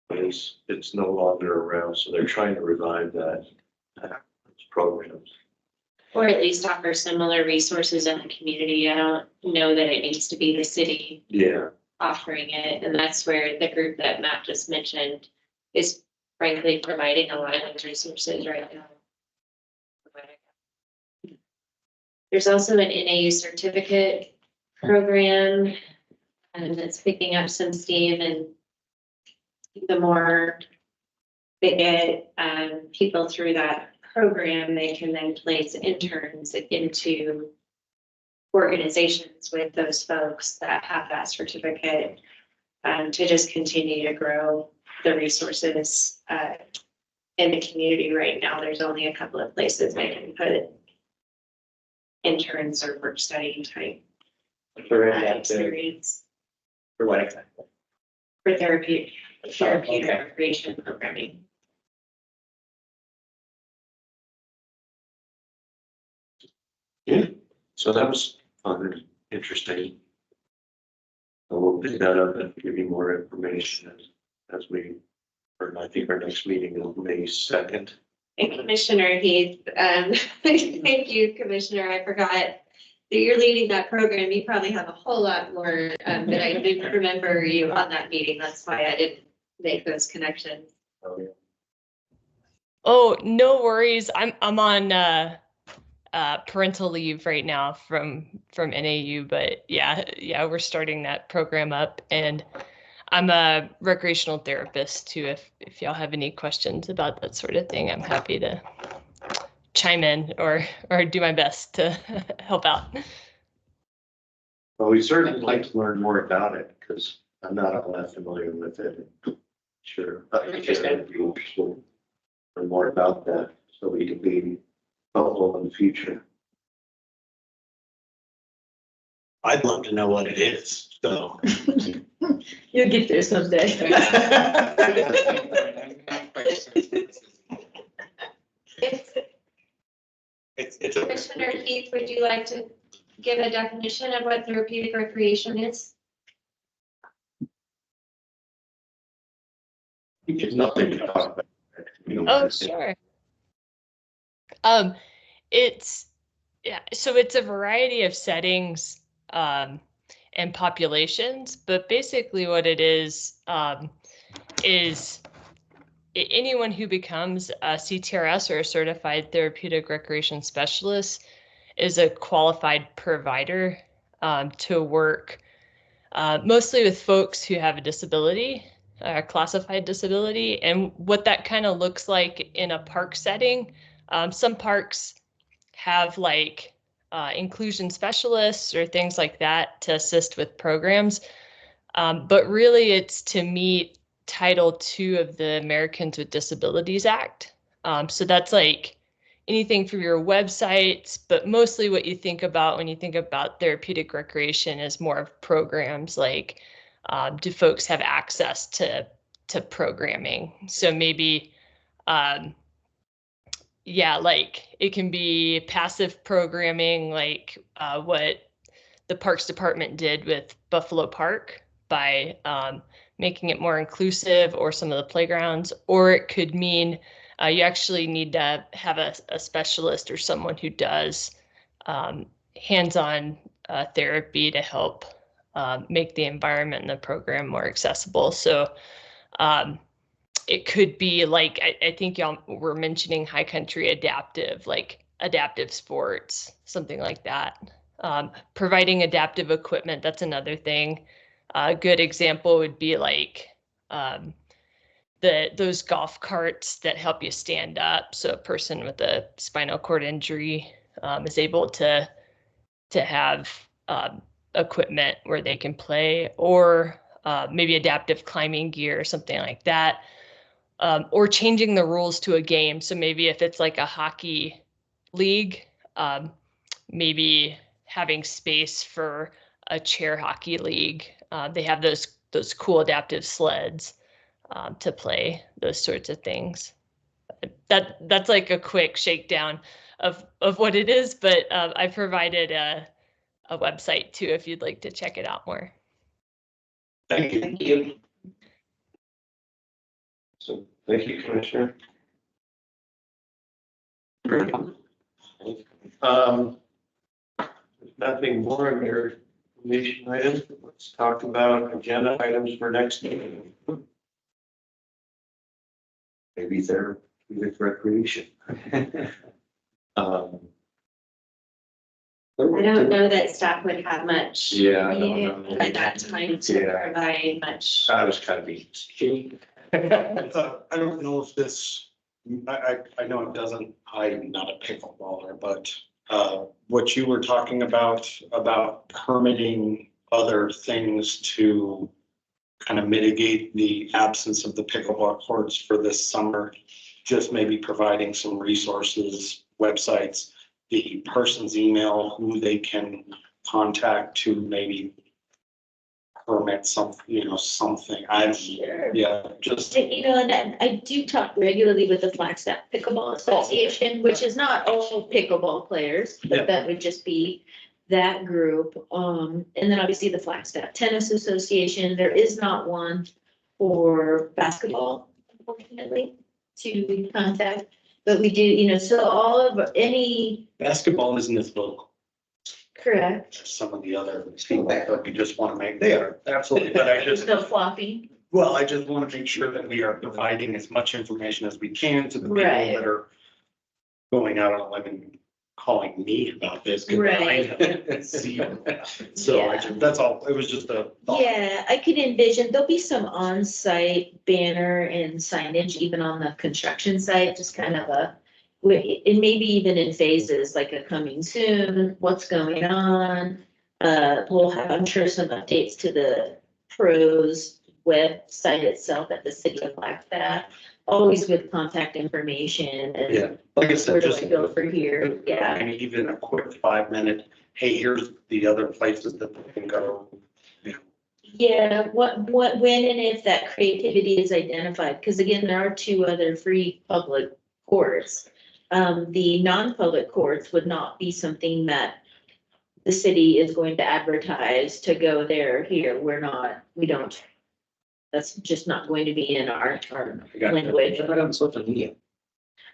But it's no longer around, so they're trying to revive that programs. Or at least offer similar resources in the community. I don't know that it needs to be the city Yeah, offering it, and that's where the group that Matt just mentioned is frankly providing a lot of those resources right now. There's also an NAU certificate program, and that's picking up some steam, and the more they get people through that program, they can then place interns into organizations with those folks that have that certificate, to just continue to grow the resources in the community. Right now, there's only a couple of places they can put interns or work study type for adaptive, experience for what exactly? for therapeutic Okay. recreation programming. yeah, so that was fun and interesting. So we'll pick that up and give you more information as we, or I think our next meeting is May 2nd. And Commissioner Heath, thank you, Commissioner. I forgot that you're leading that program. You probably have a whole lot more, but I didn't remember you on that meeting. That's why I didn't make those connections. Oh, no worries. I'm on parental leave right now from NAU, but yeah, we're starting that program up, and I'm a recreational therapist too. If y'all have any questions about that sort of thing, I'm happy to chime in or do my best to help out. Well, we certainly like to learn more about it because I'm not all that familiar with it. Sure. I think it'd be interesting to learn more about that so we can be helpful in the future. I'd love to know what it is, so. You'll get there someday. It's Commissioner Heath, would you like to give a definition of what therapeutic recreation is? It's nothing to talk about. Oh, sure. It's, yeah, so it's a variety of settings and populations, but basically what it is anyone who becomes a CTRS or a certified therapeutic recreation specialist is a qualified provider to work mostly with folks who have a disability, classified disability, and what that kind of looks like in a park setting. Some parks have like inclusion specialists or things like that to assist with programs, but really it's to meet Title II of the Americans with Disabilities Act. So that's like anything from your websites, but mostly what you think about when you think about therapeutic recreation is more of programs like, do folks have access to programming? So maybe, yeah, like it can be passive programming, like what the Parks Department did with Buffalo Park by making it more inclusive, or some of the playgrounds, or it could mean you actually need to have a specialist or someone who does hands-on therapy to help make the environment and the program more accessible. So it could be like, I think y'all were mentioning high country adaptive, like adaptive sports, something like that. Providing adaptive equipment, that's another thing. A good example would be like those golf carts that help you stand up. So a person with a spinal cord injury is able to have equipment where they can play, or maybe adaptive climbing gear or something like that. Or changing the rules to a game. So maybe if it's like a hockey league, maybe having space for a chair hockey league. They have those cool adaptive sleds to play those sorts of things. That's like a quick shakedown of what it is, but I provided a website too if you'd like to check it out more. Thank you. So, thank you, Commissioner. Nothing more of your information items. Let's talk about agenda items for next meeting. Maybe therapeutic recreation. I don't know that staff would have much. Yeah, I don't know. At that time to Yeah. provide much. I was kind of being. I don't know if this, I know it doesn't, I'm not a pickleballer, but what you were talking about permitting other things to kind of mitigate the absence of the pickleball courts for this summer, just maybe providing some resources, websites, the person's email, who they can contact to maybe permit something, something. Yeah, just. And I do talk regularly with the Flagstaff Pickleball Association, which is not all pickleball players, Yeah. but that would just be that group. And then obviously the Flagstaff Tennis Association, there is not one for basketball, unfortunately, to contact. But we do, so all of any, Basketball isn't as vocal correct, as some of the other feedback that we just want to make. They are, absolutely, but I just. the floppy. Well, I just want to make sure that we are providing as much information as we can to the people Right. that are going out on a limb and calling me about this. 'Cause Right. I see. So that's all. It was just a thought. Yeah, I could envision, there'll be some on-site banner and signage even on the construction site, just kind of and maybe even in phases, like a coming soon, what's going on. We'll have, I'm sure, some updates to the pros website itself at the city of Flagstaff, always with contact information and Yeah, like I where said, do just I go for here? Yeah. and even a quick 5 minute, hey, here's the other places that they can go. Yeah, when and if that creativity is identified, because again, there are two other free public courts. The non-public courts would not be something that the city is going to advertise to go there, here, we don't. That's just not going to be in our language. What about on social media?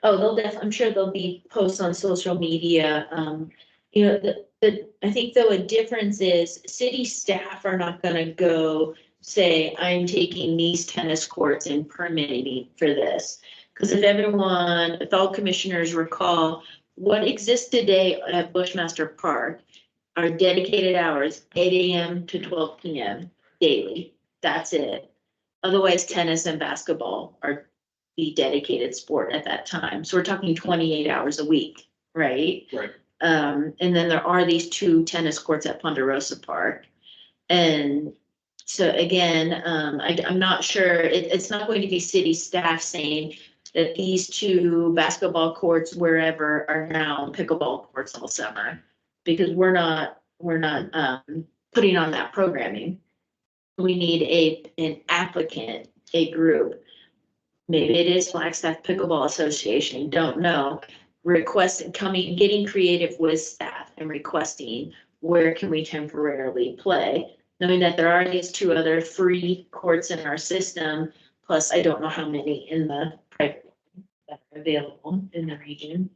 Oh, I'm sure there'll be posts on social media. You know, I think though a difference is city staff are not gonna go say, I'm taking these tennis courts and permitting for this. Because if all commissioners recall, what exists today at Bushmaster Park are dedicated hours, 8 AM to 12 PM daily. That's it. Otherwise, tennis and basketball are the dedicated sport at that time. So we're talking 28 hours a week, right? Right. And then there are these two tennis courts at Ponderosa Park. And so again, I'm not sure, it's not going to be city staff saying that these two basketball courts wherever are now pickleball courts all summer. Because we're not putting on that programming. We need an applicant, a group. Maybe it is Flagstaff Pickleball Association, don't know. Getting creative with staff and requesting, where can we temporarily play? Knowing that there are these two other free courts in our system, plus I don't know how many in the private that are available in the region.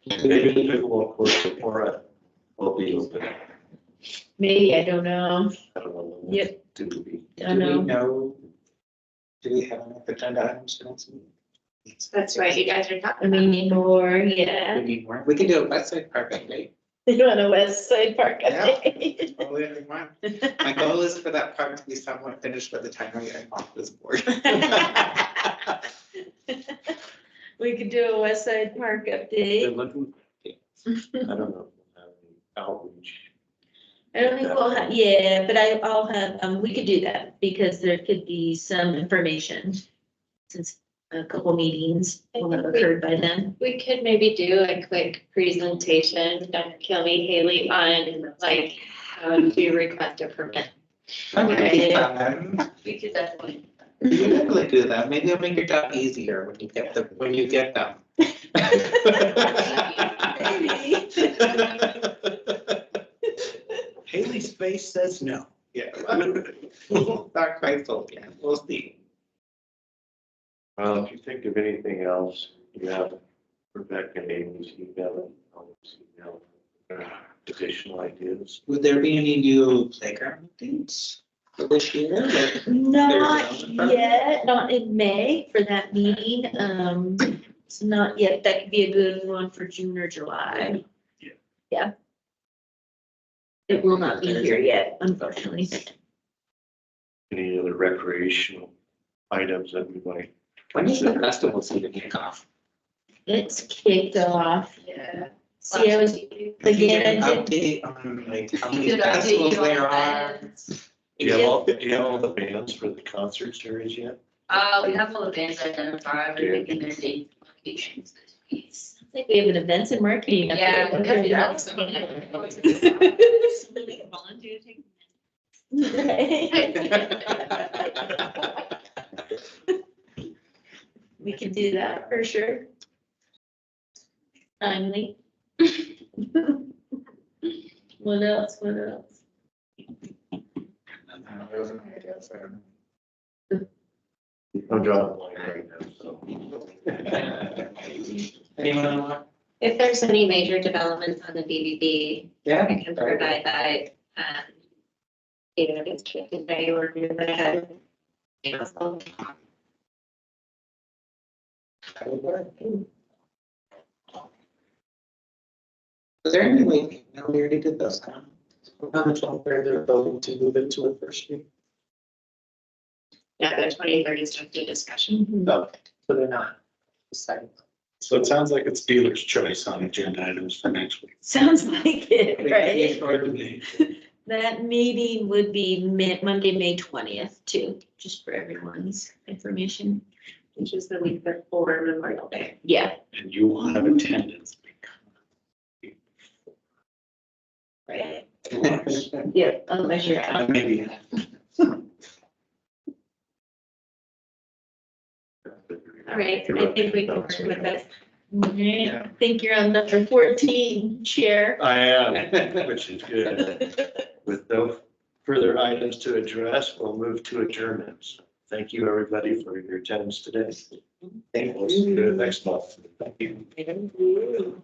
Maybe the pickleball courts or will be open. Maybe, I don't know. I don't know. Yep. Do we? I know. Do we have enough agenda items for next meeting? That's right, you guys are talking. I mean, need more, yeah. We need more. We can do a website park update. You want a West Side Park Yeah. update? Oh, we only want. My goal is for that park to be somewhat finished by the time I get off this board. We could do a West Side Park They're update. looking, I don't know, outreach. I don't think we'll have, yeah, but I'll have, we could do that because there could be some information. Since a couple meetings will have occurred by then. We could maybe do a quick presentation, Dr. Kilby Haley, on like how to request a permit. We could definitely. You can definitely do that. Maybe it'll make your job easier when you get them. Haley's face says no. Yeah. Not quite so, yeah, we'll see. Well, if you think of anything else, you have Rebecca and Amy's email, additional ideas. Would there be any new playground updates for this year? Not yet, not in May for that meeting. It's not yet. That could be a good one for June or July. Yeah. It will not be here yet, unfortunately. Any other recreational items that we might? When does the festival season kick off? It's kicked off. Yeah. See, I was, again, I did, Update on like how many festivals there are. Do you have all the bands for the concert series yet? We have all the bands identified, we're making their date locations this week. I think we have an events and marketing. update. Yeah. Somebody volunteer to take- We can do that for sure. Timely. What else? What else? I'm drawing a line right now, so. Anyone? If there's any major developments on the BBB, Yeah. I can provide that. Even if it's today or move ahead. Was there any way, no, we already did those, huh? How much longer they're voting to move into a first year? Yeah, the 2030 is just a discussion. Okay, so they're not deciding. So it sounds like it's dealer's choice on agenda items for next week. Sounds like it, right? Right. That meeting would be Monday, May 20th too, just for everyone's information. Which is the week before Memorial Day. Yeah, And you will have attendance. Right. yeah, I'll measure out. Maybe. All right, I think we can work with this. I think you're on number 14, Chair. I am, which is good. With no further items to address, we'll move to adjournments. Thank you, everybody, for your attendance today. Thank you. See you next month. Thank you.